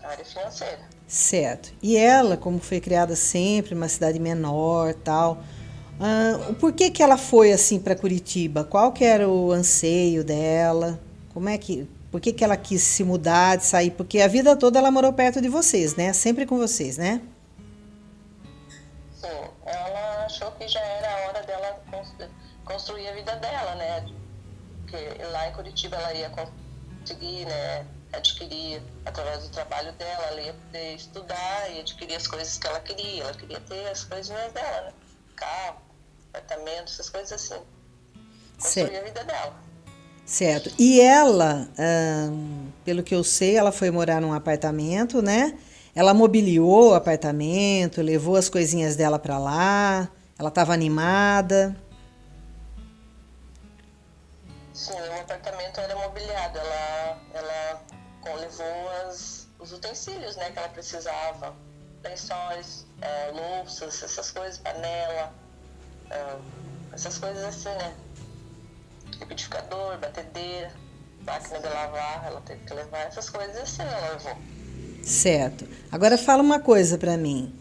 a área financeira. Certo. E ela, como foi criada sempre, uma cidade menor, tal, por que ela foi assim para Curitiba? Qual que era o anseio dela? Por que ela quis se mudar, de sair? Porque a vida toda ela morou perto de vocês, né? Sempre com vocês, né? Sim, ela achou que já era a hora dela construir a vida dela, né? Porque lá em Curitiba ela ia conseguir, né, adquirir, através do trabalho dela, ela ia poder estudar e adquirir as coisas que ela queria ter as coisinhas dela, né? Carro, apartamento, essas coisas assim. Construir a vida dela. Certo. E ela, pelo que eu sei, ela foi morar num apartamento, né? Ela mobiliou o apartamento, levou as coisinhas dela para lá, ela estava animada. Sim, o apartamento era mobiliado, ela levou os utensílios, né, que ela precisava, lençóis, louças, essas coisas, panela, essas coisas assim, né? Liquidificador, batedeira, máquina de lavar, ela teve que levar essas coisas assim, ela levou. Certo. Agora fala uma coisa para mim.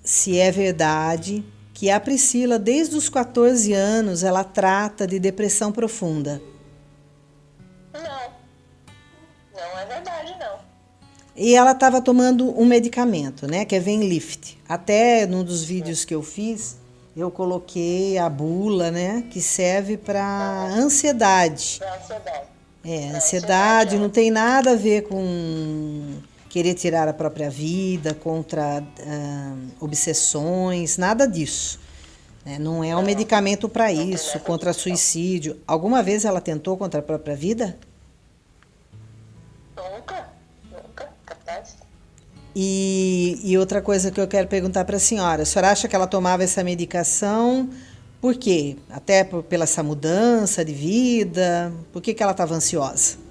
Se é verdade que a Priscila, desde os 14 anos, ela trata de depressão profunda. Não é verdade, não. E ela estava tomando um medicamento, né, que é Venlift. Até num dos vídeos que eu fiz, eu coloquei a bula, né, que serve para ansiedade. Para ansiedade. Ansiedade não tem nada a ver com querer tirar a própria vida, contra obsessões, nada disso. Né? Não é um medicamento para isso, contra suicídio. Alguma vez ela tentou contra a própria vida? Nunca, capaz. E outra coisa que eu quero perguntar para a senhora acha que ela tomava essa medicação por quê? Até pela essa mudança de vida? Por que ela estava ansiosa?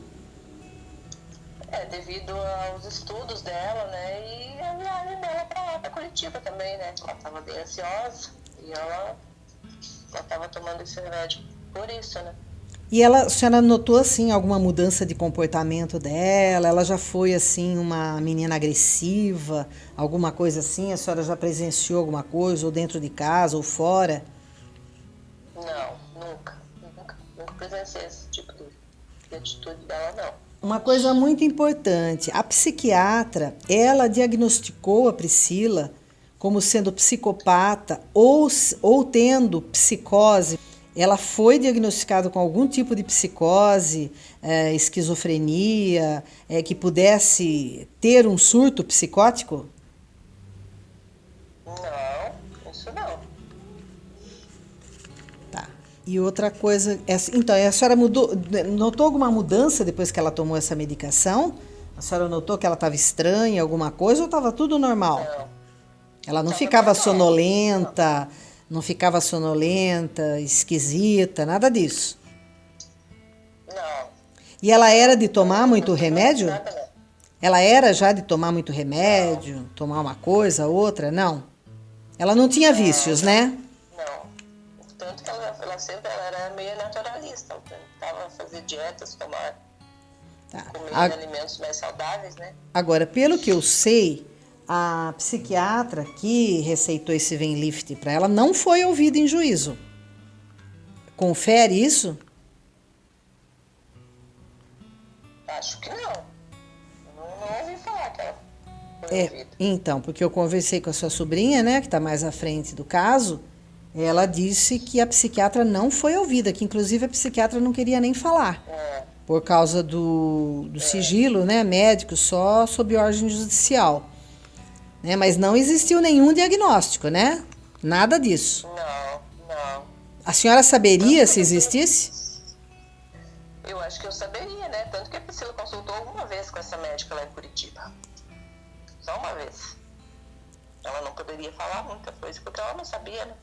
Devido aos estudos dela, né, e a viagem dela para Curitiba também, né, ela estava bem ansiosa e ela estava tomando esse remédio por isso, né. E a senhora notou, assim, alguma mudança de comportamento dela? Ela já foi, assim, uma menina agressiva? Alguma coisa assim? A senhora já presenciou alguma coisa, ou dentro de casa, ou fora? Não, nunca presenciei esse tipo de atitude dela, não. Uma coisa muito importante, a psiquiatra, ela diagnosticou a Priscila como sendo psicopata ou tendo psicose. Ela foi diagnosticada com algum tipo de psicose, esquizofrenia, que pudesse ter um surto psicótico? Não, isso não. Tá. E outra coisa, então, a senhora notou alguma mudança depois que ela tomou essa medicação? A senhora notou que ela estava estranha, alguma coisa, ou estava tudo normal? Não. Ela não Tava ficava normal. sonolenta, não ficava sonolenta, esquisita, nada disso. Não. E ela era de tomar muito remédio? Nada, não. Ela era já de tomar muito remédio, tomar uma coisa, outra? Não. Ela não tinha vícios, né? Não. Tanto que ela sempre era meio naturalista. Ela tentava fazer dietas, tomar, Tá. comer A- alimentos mais saudáveis, né? Agora, pelo que eu sei, a psiquiatra que receitou esse Venlift para ela não foi ouvida em juízo. Confere isso? Acho que não. Não ouvi falar que ela foi ouvida. Então, porque eu conversei com a sua sobrinha, né, que está mais à frente do caso, ela disse que a psiquiatra não foi ouvida, que inclusive a psiquiatra não queria nem falar, por causa do sigilo, né, médico, só sob ordem judicial. Né, mas não existiu nenhum diagnóstico, né? Nada disso. Não. A senhora saberia se existisse? Eu acho que eu saberia, né? Tanto que a Priscila consultou alguma vez com essa médica lá em Curitiba. Só uma vez. Ela não poderia falar muita coisa porque ela não sabia, né?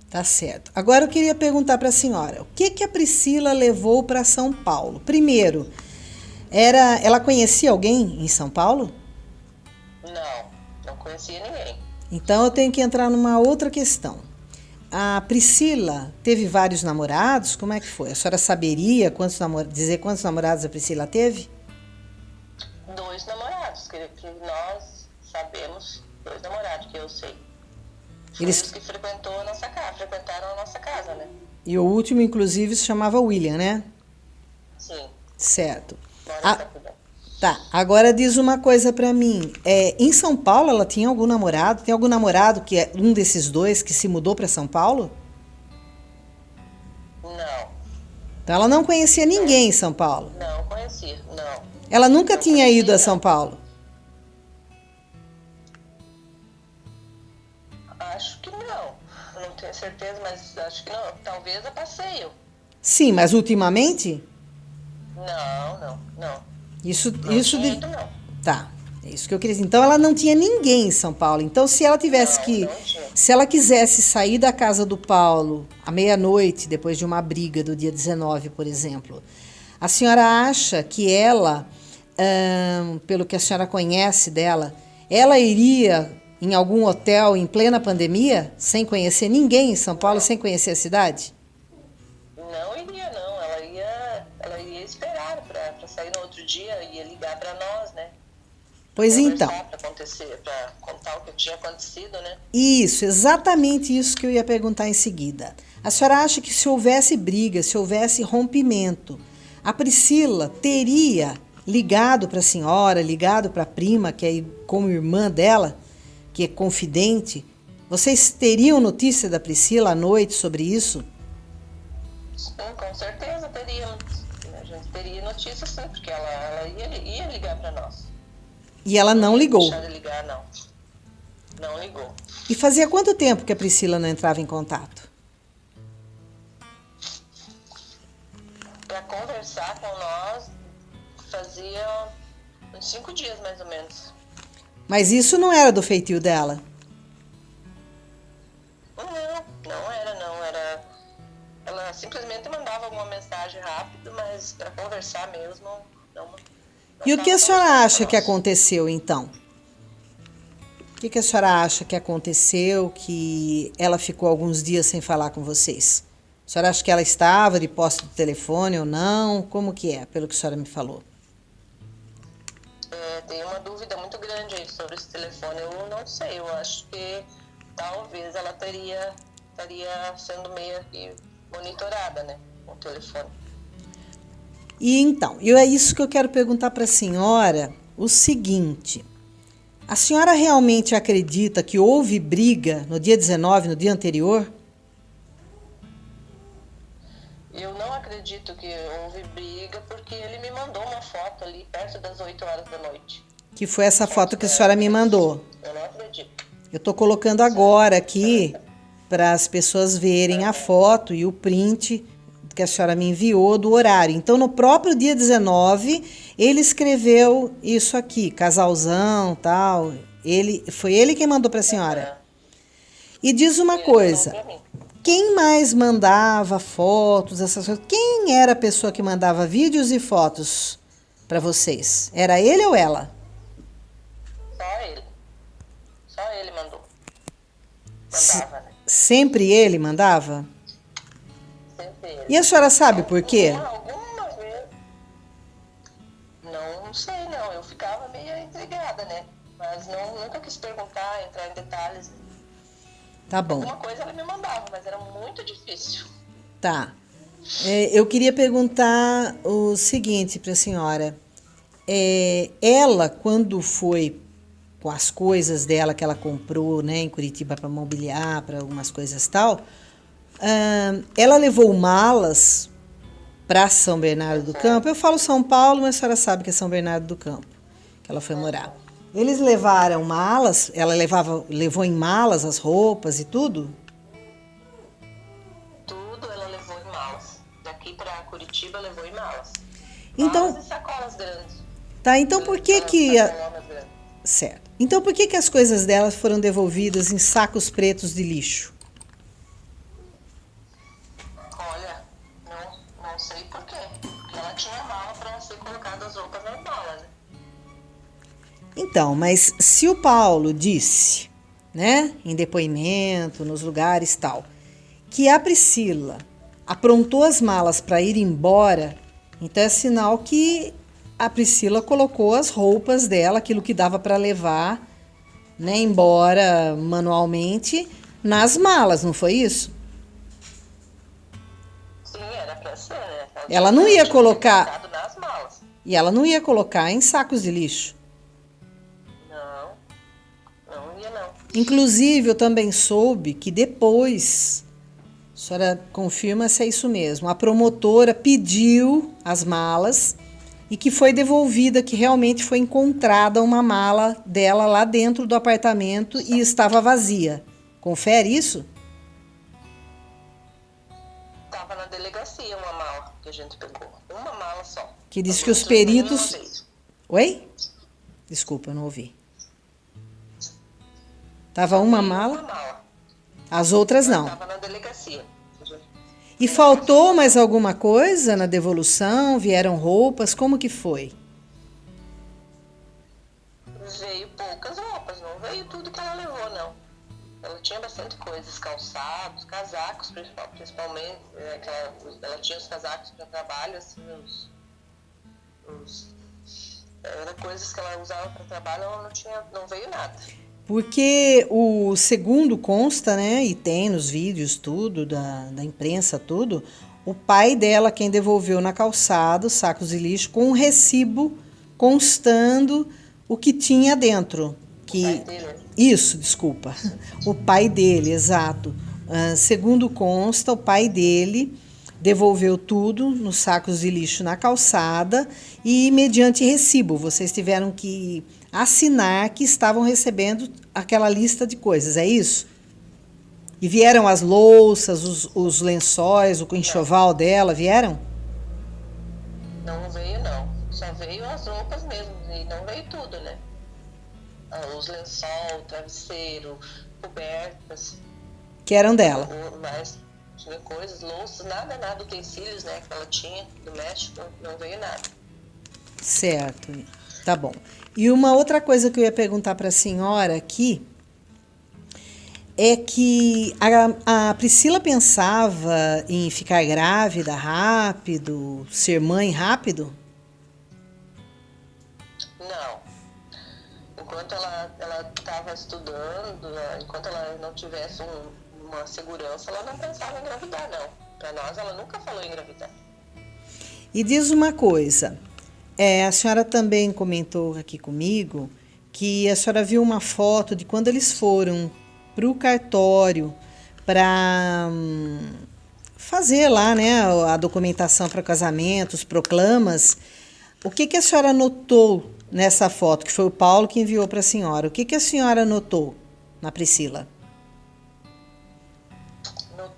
Tá certo. Agora eu queria perguntar para a senhora, o que que a Priscila levou para São Paulo? Primeiro, ela conhecia alguém em São Paulo? Não conhecia ninguém. Então eu tenho que entrar numa outra questão. A Priscila teve vários namorados? Como é que foi? A senhora saberia dizer quantos namorados a Priscila teve? 2 namorados, que nós sabemos, 2 namorados, que eu sei. Eles- Eles que frequentaram a nossa casa, né? E o último, inclusive, se chamava William, né? Sim. Certo. Mora Ah, em Sacudão. tá, agora diz uma coisa pra mim. Em São Paulo ela tinha algum namorado? Tem algum namorado que é um desses dois que se mudou pra São Paulo? Não, Então ela não conhecia ninguém em São Paulo. não conhecia, não. Ela nunca Não tinha ido a conhecia. São Paulo. Acho que não. Não tenho certeza, mas acho que não. Talvez a passeio. Sim, mas ultimamente? Não. Isso Tinha ido, não. Tá, é isso que eu queria dizer. Então ela não tinha ninguém em São Paulo. Então se ela tivesse Não tinha. se ela quisesse sair da casa do Paulo à meia-noite, depois de uma briga do dia 19, por exemplo, a senhora acha que ela, pelo que a senhora conhece dela, ela iria em algum hotel em plena pandemia, sem conhecer ninguém em São Paulo, sem conhecer a cidade? Não iria, não. Ela ia esperar pra sair no outro dia, ia ligar pra nós, né? Pois então. Pra contar o que tinha acontecido, né? Isso, exatamente isso que eu ia perguntar em seguida. A senhora acha que se houvesse briga, se houvesse rompimento, a Priscila teria ligado para a senhora, ligado para a prima, que é como irmã dela, que é confidente? Vocês teriam notícia da Priscila à noite sobre isso? Sim, com certeza teríamos. A gente teria notícia sim, porque ela ia ligar pra nós. E ela não ligou. Deixar de ligar, não. Não ligou. E fazia quanto tempo que a Priscila não entrava em contato? Pra conversar com nós, fazia uns 5 dias, mais ou menos. Mas isso não era do feitio dela. Não era, não. Ela simplesmente mandava alguma mensagem rápida, mas pra conversar mesmo, não. E o que a tava senhora conversando acha com que nós. aconteceu, então? O que a senhora acha que aconteceu, que ela ficou alguns dias sem falar com vocês? A senhora acha que ela estava de posse do telefone ou não? Como que é, pelo que a senhora me falou? Tem uma dúvida muito grande aí sobre esse telefone. Eu não sei, eu acho que talvez ela estaria sendo meio que monitorada, né? Com o telefone. E então, é isso que eu quero perguntar para a senhora, o seguinte. A senhora realmente acredita que houve briga no dia 19, no dia anterior? Eu não acredito que houve briga, porque ele me mandou uma foto ali perto das 8 horas da noite. Que foi essa foto que a senhora me mandou. Eu não acredito. Eu estou colocando agora aqui para as pessoas verem a foto e o print que a senhora me enviou do horário. Então, no próprio dia 19, ele escreveu isso aqui, casalzão, tal. Foi ele quem mandou para a senhora. E diz uma coisa, quem mais mandava fotos, essas coisas? Quem era a pessoa que mandava vídeos e fotos para vocês? Era ele ou ela? Só ele. Só ele mandou. Mandava, né? Sempre ele mandava? Sempre ele. E a senhora sabe por quê? Alguma vez. Não sei, não. Eu ficava meio intrigada, né? Mas nunca quis perguntar, entrar em detalhes. Tá bom. Alguma coisa ela me mandava, mas era muito difícil. Tá. Eu queria perguntar o seguinte para a senhora. Ela, quando foi com as coisas dela que ela comprou, né, em Curitiba para mobiliar, para algumas coisas tal, ela levou malas para São Bernardo do Campo. Eu falo São Paulo, mas a senhora sabe que é São Bernardo do Campo, que ela foi morar. Eles levaram malas, ela levou em malas as roupas e tudo? Tudo ela levou em malas. Daqui para Curitiba levou em malas. Então, malas e sacolas grandes. Tá, então por que Sacolas grandes. Certo. Então por que as coisas dela foram devolvidas em sacos pretos de lixo? Olha, não sei por quê. Porque ela tinha mala para ser colocada as roupas na mala, né? Então, mas se o Paulo disse, né, em depoimento, nos lugares tal, que a Priscila aprontou as malas para ir embora, então é sinal que a Priscila colocou as roupas dela, aquilo que dava para levar, né, embora manualmente, nas malas, não foi isso? Sim, era para ser, né? Ela não ia tinha colocar, colocado nas malas. e ela não ia colocar em sacos de lixo. Não ia não. Inclusive, eu também soube que depois, a senhora confirma se é isso mesmo, a promotora pediu as malas e que foi devolvida, que realmente foi encontrada uma mala dela lá dentro do apartamento e estava vazia. Confere isso? Tava na delegacia uma mala que a gente pegou. Uma mala só. Que diz Tava que os entrando peritos... uma vez. Oi? Desculpa, eu não ouvi. Tava uma mala, Uma mala. as outras não. Tava na delegacia. E faltou mais alguma coisa na devolução? Vieram roupas? Como que foi? Veio poucas roupas, não veio tudo que ela levou, não. Ela tinha bastante coisas, calçados, casacos, principalmente. Ela tinha os casacos para trabalho, assim, era coisas que ela usava para trabalho, ela não veio nada. Porque o segundo consta, né, e tem nos vídeos tudo, da imprensa tudo, o pai dela quem devolveu na calçada os sacos de lixo com um recibo constando o que tinha dentro. O pai dele. Isso, desculpa. O pai dele, exato. Segundo consta, o pai dele devolveu tudo nos sacos de lixo na calçada e mediante recibo. Vocês tiveram que assinar que estavam recebendo aquela lista de coisas, é isso? E vieram as louças, os lençóis, o enxoval dela, vieram? Não veio, não. Só veio as roupas mesmo, e não veio tudo, né? Os lençol, travesseiro, cobertas. Que eram dela. Mas tinha coisas, louças, nada, utensílios, né, que ela tinha do México, não veio nada. Certo, tá bom. E uma outra coisa que eu ia perguntar para a senhora aqui é que a Priscila pensava em ficar grávida rápido, ser mãe rápido? Não. Enquanto ela estava estudando, enquanto ela não tivesse uma segurança, ela não pensava em engravidar, não. Para nós, ela nunca falou em engravidar. E diz uma coisa, a senhora também comentou aqui comigo que a senhora viu uma foto de quando eles foram para o cartório para fazer lá, né, a documentação para casamento, os proclamas. O que a senhora notou nessa foto, que foi o Paulo que enviou para a senhora? O que a senhora notou na Priscila?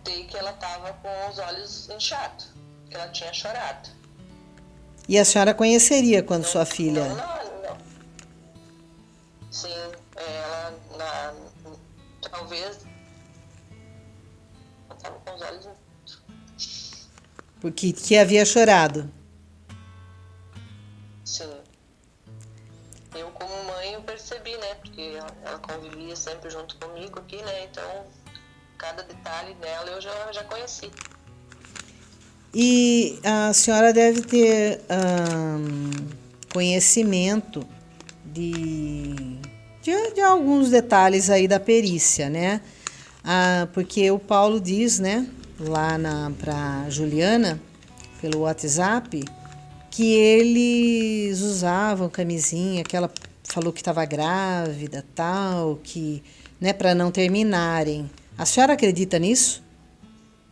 notei que ela estava com os olhos inchados, que ela tinha chorado. E a senhora conheceria quando sua filha... Não. Sim, talvez ela estava com os olhos... Porque que havia chorado. Sim. Eu, como mãe, eu percebi, né? Porque ela convivia sempre junto comigo aqui, né? Então, cada detalhe dela eu já conheci. E a senhora deve ter conhecimento de alguns detalhes aí da perícia, né? Porque o Paulo diz, né, lá para Juliana, pelo WhatsApp, que eles usavam camisinha, que ela falou que estava grávida, tal, que, né, para não terminarem. A senhora acredita nisso?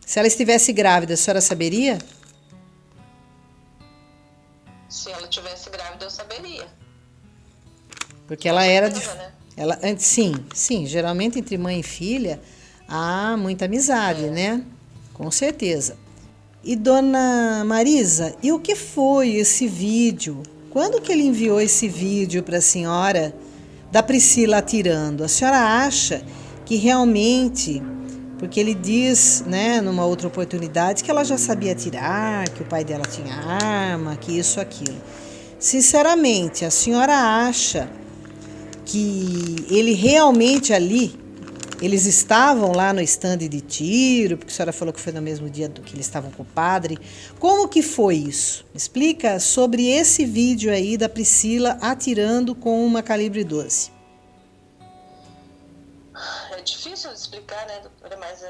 Se ela estivesse grávida, a senhora saberia? Se ela estivesse grávida, eu saberia. Porque ela era de... Né? Sim, geralmente entre mãe e filha há muita amizade, né? Com certeza. E dona Marisa, e o que foi esse vídeo? Quando que ele enviou esse vídeo para a senhora da Priscila atirando? A senhora acha que realmente, porque ele diz, né, numa outra oportunidade, que ela já sabia atirar, que o pai dela tinha arma, que isso, aquilo. Sinceramente, a senhora acha que ele realmente ali, eles estavam lá no estande de tiro, porque a senhora falou que foi no mesmo dia que eles estavam com o padre. Como que foi isso? Me explica sobre esse vídeo aí da Priscila atirando com uma calibre 12. É difícil de explicar, né, doutora? Mas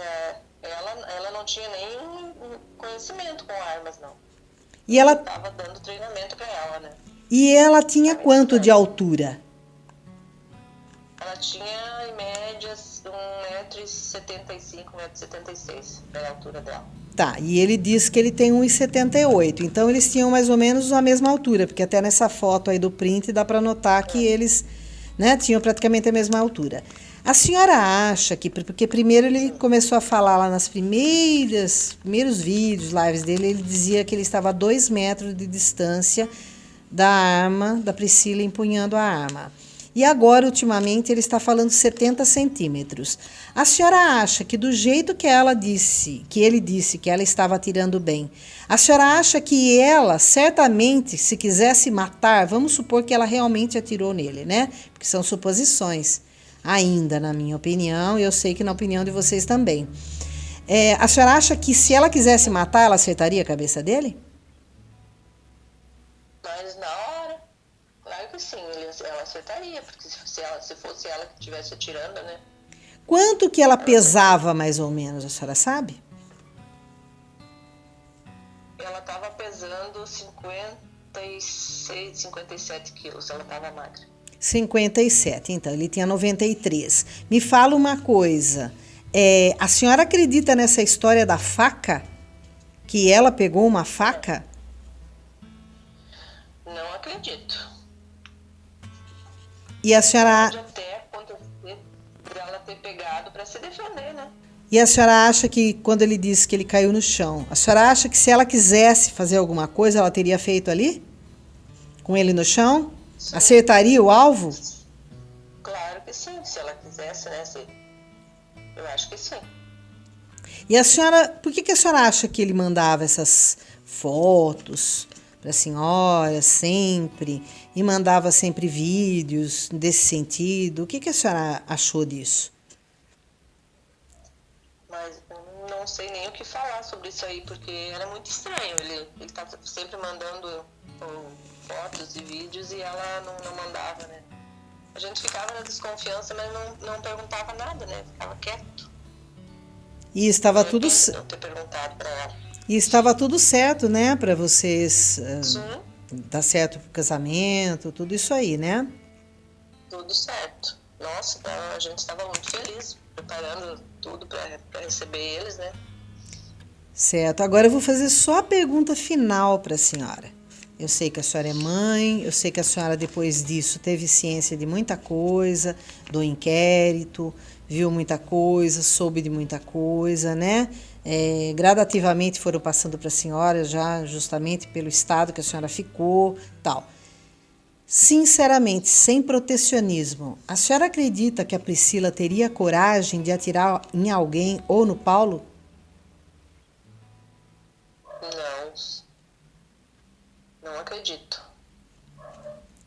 ela não tinha nem conhecimento com armas, não. E ela estava dando treinamento para ela, né? E ela tinha quanto de altura? Ela tinha, em média, 1,75 m, 1,76 m, era a altura dela. Tá, e ele disse que ele tem 1,78 m, então eles tinham mais ou menos a mesma altura, porque até nessa foto aí do print dá para notar que eles, né, tinham praticamente a mesma altura. A senhora acha que, porque primeiro ele começou a falar lá nas primeiros vídeos, lives dele, ele dizia que ele estava a 2 metros de distância da arma, da Priscila empunhando a arma. E agora, ultimamente, ele está falando 70 centímetros. A senhora acha que do jeito que ele disse que ela estava atirando bem, a senhora acha que ela, certamente, se quisesse matar, vamos supor que ela realmente atirou nele, né? Porque são suposições. Ainda, na minha opinião, e eu sei que na opinião de vocês também. A senhora acha que se ela quisesse matar, ela acertaria a cabeça dele? Mas na hora, claro que sim, ela acertaria, porque se fosse ela que estivesse atirando, né? Quanto que ela pesava, mais ou menos, a senhora sabe? Ela estava pesando 56, 57 quilos, ela estava magra. 57, então ele tinha 93. Me fala uma coisa, a senhora acredita nessa história da faca? Que ela pegou uma faca? Não acredito. E a senhora... Pode até acontecer dela ter pegado para se defender, né? E a senhora acha que, quando ele disse que ele caiu no chão, a senhora acha que se ela quisesse fazer alguma coisa, ela teria feito ali? Com ele no chão? Sim. Acertaria o alvo? Claro que sim, se ela quisesse, né? Eu acho que sim. E a senhora, por que a senhora acha que ele mandava essas fotos para a senhora sempre e mandava sempre vídeos desse sentido? O que a senhora achou disso? Mas eu não sei nem o que falar sobre isso aí, porque era muito estranho. Ele estava sempre mandando fotos e vídeos e ela não mandava, né? A gente ficava na desconfiança, mas não perguntava nada, né? Ficava quieto. E estava tudo não ter perguntado para ela. E estava tudo certo, né, para vocês dar certo pro casamento, tudo isso aí, né? Tudo certo. Nossa, a gente estava muito feliz, preparando tudo para receber eles, né? Certo. Agora eu vou fazer só a pergunta final para a senhora. Eu sei que a senhora é mãe, eu sei que a senhora depois disso teve ciência de muita coisa, do inquérito, viu muita coisa, soube de muita coisa, né? gradativamente foram passando para a senhora, já justamente pelo estado que a senhora ficou, tal. Sinceramente, sem protecionismo, a senhora acredita que a Priscila teria coragem de atirar em alguém ou no Paulo? Não acredito. A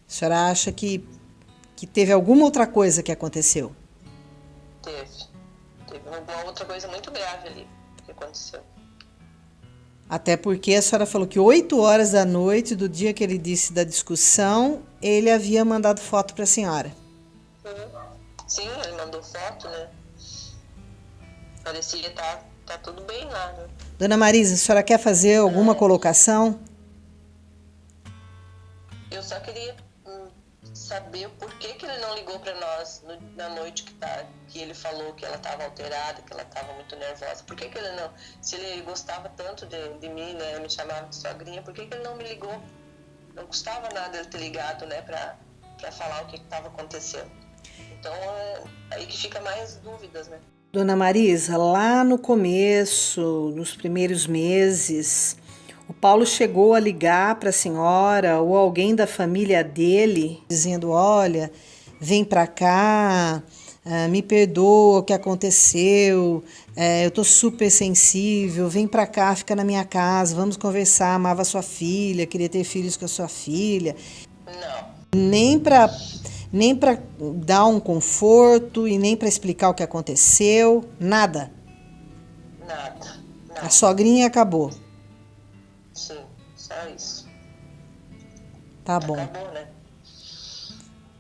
senhora acha que teve alguma outra coisa que aconteceu? Teve alguma outra coisa muito grave ali que aconteceu. Até porque a senhora falou que 8 horas da noite, do dia que ele disse da discussão, ele havia mandado foto para a senhora. Sim, ele mandou foto, né? Parecia tá tudo bem lá, né? Dona Marisa, a senhora quer fazer alguma colocação? Eu só queria saber por que ele não ligou para nós na noite que ele falou que ela estava alterada, que ela estava muito nervosa. Por que ele não? Se ele gostava tanto de mim, né, me chamava de sogrinha, por que ele não me ligou? Não custava nada ele ter ligado, né, para falar o que estava acontecendo. Então, aí que fica mais dúvidas, né? Dona Marisa, lá no começo, nos primeiros meses, o Paulo chegou a ligar para a senhora ou alguém da família dele, dizendo, olha, vem para cá, me perdoa o que aconteceu, eu tô super sensível, vem para cá, fica na minha casa, vamos conversar, amava sua filha, queria ter filhos com a sua filha. Não. Nem para dar um conforto e nem para explicar o que aconteceu, nada. Nada. A sogrinha acabou. Sim, só isso. Tá bom. Acabou, né?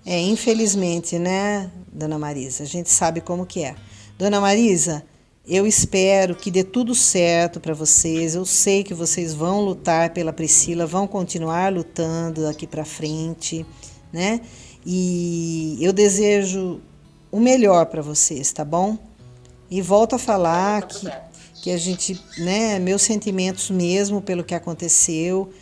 Infelizmente, né, Dona Marisa? A gente sabe como que é. Dona Marisa, eu espero que dê tudo certo para vocês. Eu sei que vocês vão lutar pela Priscila, vão continuar lutando daqui para frente, né? E eu desejo o melhor para vocês, tá bom? E volto a falar que a gente, né, meus sentimentos mesmo pelo que aconteceu.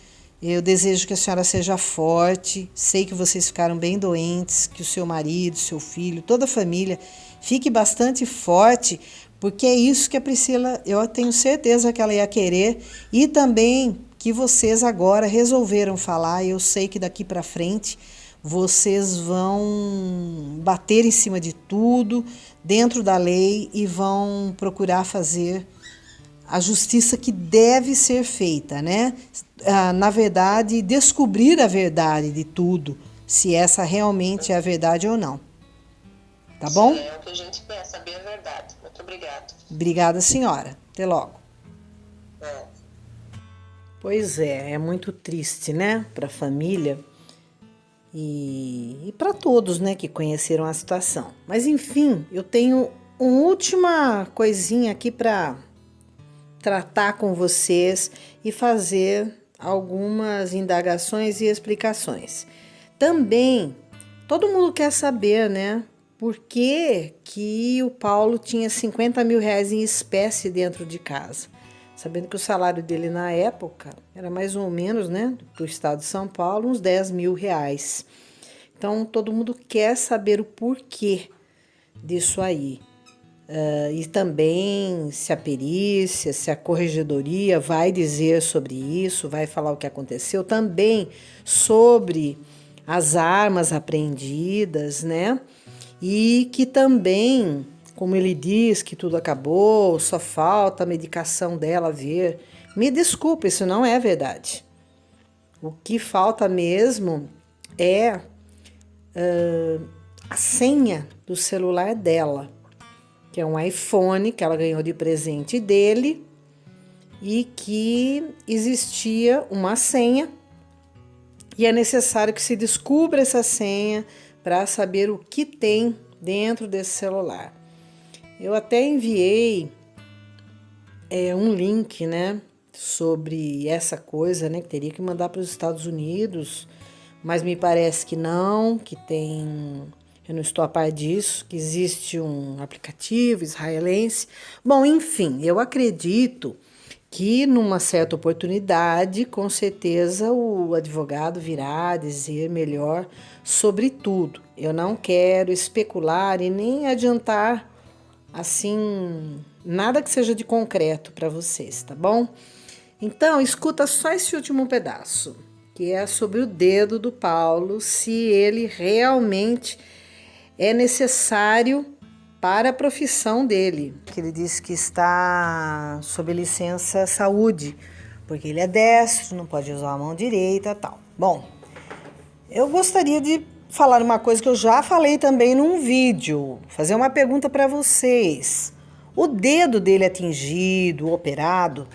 Eu desejo que a senhora seja forte. Sei que vocês ficaram bem doentes, que o seu marido, seu filho, toda a família fique bastante forte, porque é isso que a Priscila, eu tenho certeza que ela ia querer, e também que vocês agora resolveram falar. Eu sei que daqui para frente vocês vão bater em cima de tudo, dentro da lei, e vão procurar fazer a justiça que deve ser feita, né? Na verdade, descobrir a verdade de tudo, se essa realmente é a verdade ou não. Tá bom? É o que a gente quer, saber a verdade. Muito obrigada. Obrigada, senhora. Até logo. Pois é muito triste, né? Para a família e para todos, né, que conheceram a situação. Mas, enfim, eu tenho uma última coisinha aqui para tratar com vocês e fazer algumas indagações e explicações. Também, todo mundo quer saber, né, por que o Paulo tinha 50 mil reais em espécie dentro de casa. Sabendo que o salário dele na época era mais ou menos, né, do estado de São Paulo, uns 10 mil reais. Então, todo mundo quer saber o porquê disso aí. E também se a perícia, se a corregedoria vai dizer sobre isso, vai falar o que aconteceu, também sobre as armas apreendidas, né? E que também, como ele diz que tudo acabou, só falta a medicação dela vir. Me desculpe, isso não é verdade. O que falta mesmo é a senha do celular dela, que é um iPhone que ela ganhou de presente dele, e que existia uma senha, e é necessário que se descubra essa senha para saber o que tem dentro desse celular. Eu até enviei um link, né, sobre essa coisa, né, que teria que mandar para os Estados Unidos, mas me parece que não, que tem... Eu não estou a par disso, que existe um aplicativo israelense. Bom, enfim, eu acredito que numa certa oportunidade, com certeza o advogado virá dizer melhor sobre tudo. Eu não quero especular e nem adiantar assim, nada que seja de concreto para vocês, tá bom? Então, escuta só esse último pedaço, que é sobre o dedo do Paulo, se ele realmente é necessário para a profissão dele. Que ele diz que está sob licença saúde, porque ele é destro, não pode usar a mão direita e tal. Bom, eu gostaria de falar uma coisa que eu já falei também num vídeo, fazer uma pergunta para vocês. O dedo dele atingido, operado,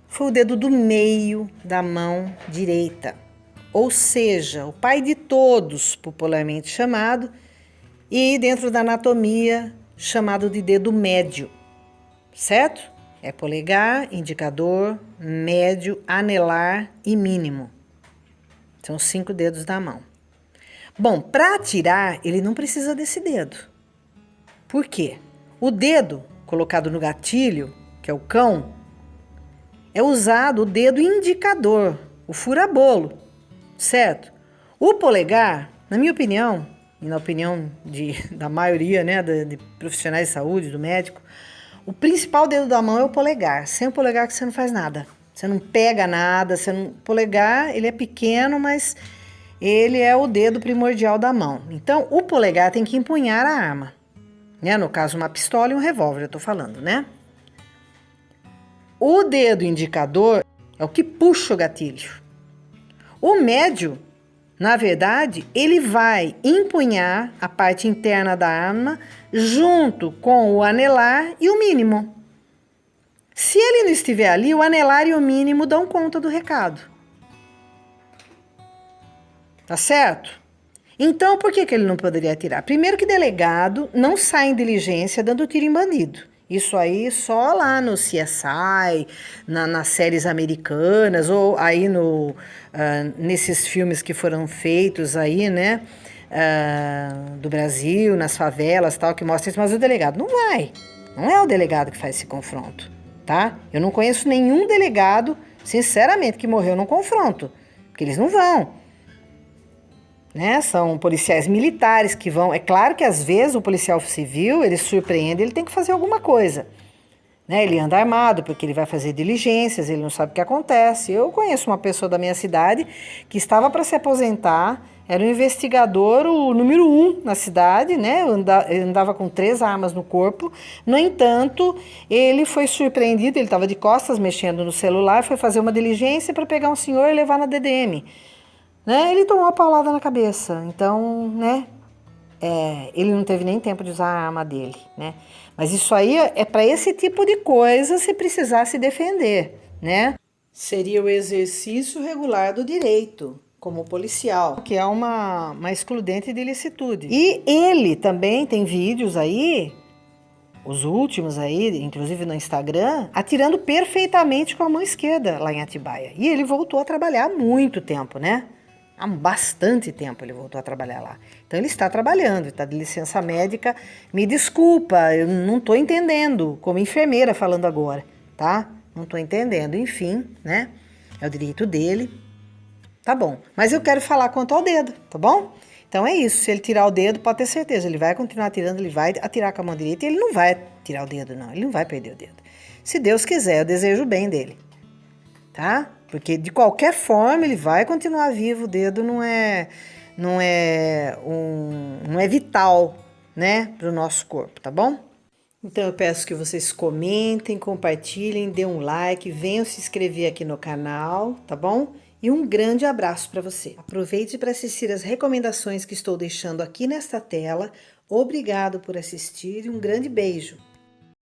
foi o dedo do meio da mão direita, ou seja, o pai de todos, popularmente chamado, e dentro da anatomia, chamado de dedo médio, certo? É polegar, indicador, médio, anelar e mínimo. São os 5 dedos da mão. Bom, para atirar, ele não precisa desse dedo. Por quê? O dedo colocado no gatilho, que é o cão, é usado o dedo indicador, o fura-bolo, certo? O polegar, na minha opinião, e na opinião da maioria, né, de profissionais de saúde, do médico, o principal dedo da mão é o polegar. Sem o polegar que você não faz nada. Você não pega nada, polegar, ele é pequeno, mas ele é o dedo primordial da mão. Então, o polegar tem que empunhar a arma, né? No caso, uma pistola e um revólver, eu tô falando, né? O dedo indicador é o que puxa o gatilho. O médio, na verdade, ele vai empunhar a parte interna da arma junto com o anelar e o mínimo. Se ele não estiver ali, o anelar e o mínimo dão conta do recado. Tá certo? Então, por que ele não poderia atirar? Primeiro que delegado não sai em diligência dando tiro em bandido. Isso aí só lá no CSI, nas séries americanas, ou aí nesses filmes que foram feitos aí, né? Do Brasil, nas favelas, tal, que mostra isso. Mas o delegado não vai. Não é o delegado que faz esse confronto, tá? Eu não conheço nenhum delegado, sinceramente, que morreu num confronto. Porque eles não vão. Né? São policiais militares que vão. É claro que às vezes o policial civil, ele surpreende, ele tem que fazer alguma coisa. Né? Ele anda armado porque ele vai fazer diligências, ele não sabe o que acontece. Eu conheço uma pessoa da minha cidade que estava para se aposentar, era um investigador, o número 1 na cidade, né? Ele andava com 3 armas no corpo. No entanto, ele foi surpreendido, ele estava de costas mexendo no celular, foi fazer uma diligência para pegar um senhor e levar na DDM. Né? Ele tomou uma paulada na cabeça, então, né, ele não teve nem tempo de usar a arma dele, né? Mas isso aí é para esse tipo de coisa se precisar se defender, né? Seria o exercício regular do direito, como policial, que é uma excludente de ilicitude. E ele também tem vídeos aí, os últimos aí, inclusive no Instagram, atirando perfeitamente com a mão esquerda lá em Atibaia. E ele voltou a trabalhar há muito tempo, né? Há bastante tempo ele voltou a trabalhar lá. Então ele está trabalhando, está de licença médica. Me desculpa, eu não estou entendendo, como enfermeira falando agora, tá? Não estou entendendo, enfim, né? É o direito dele. Tá bom, mas eu quero falar quanto ao dedo, tá bom? Então é isso, se ele tirar o dedo, pode ter certeza, ele vai continuar atirando, ele vai atirar com a mão direita e ele não vai tirar o dedo, não. Ele não vai perder o dedo. Se Deus quiser, eu desejo o bem dele, tá? Porque de qualquer forma ele vai continuar vivo, o dedo não é vital, né, para o nosso corpo, tá bom? Então eu peço que vocês comentem, compartilhem, dêem um like, venham se inscrever aqui no canal, tá bom? E um grande abraço para você. Aproveite para assistir as recomendações que estou deixando aqui nesta tela. Obrigado por assistir e um grande beijo.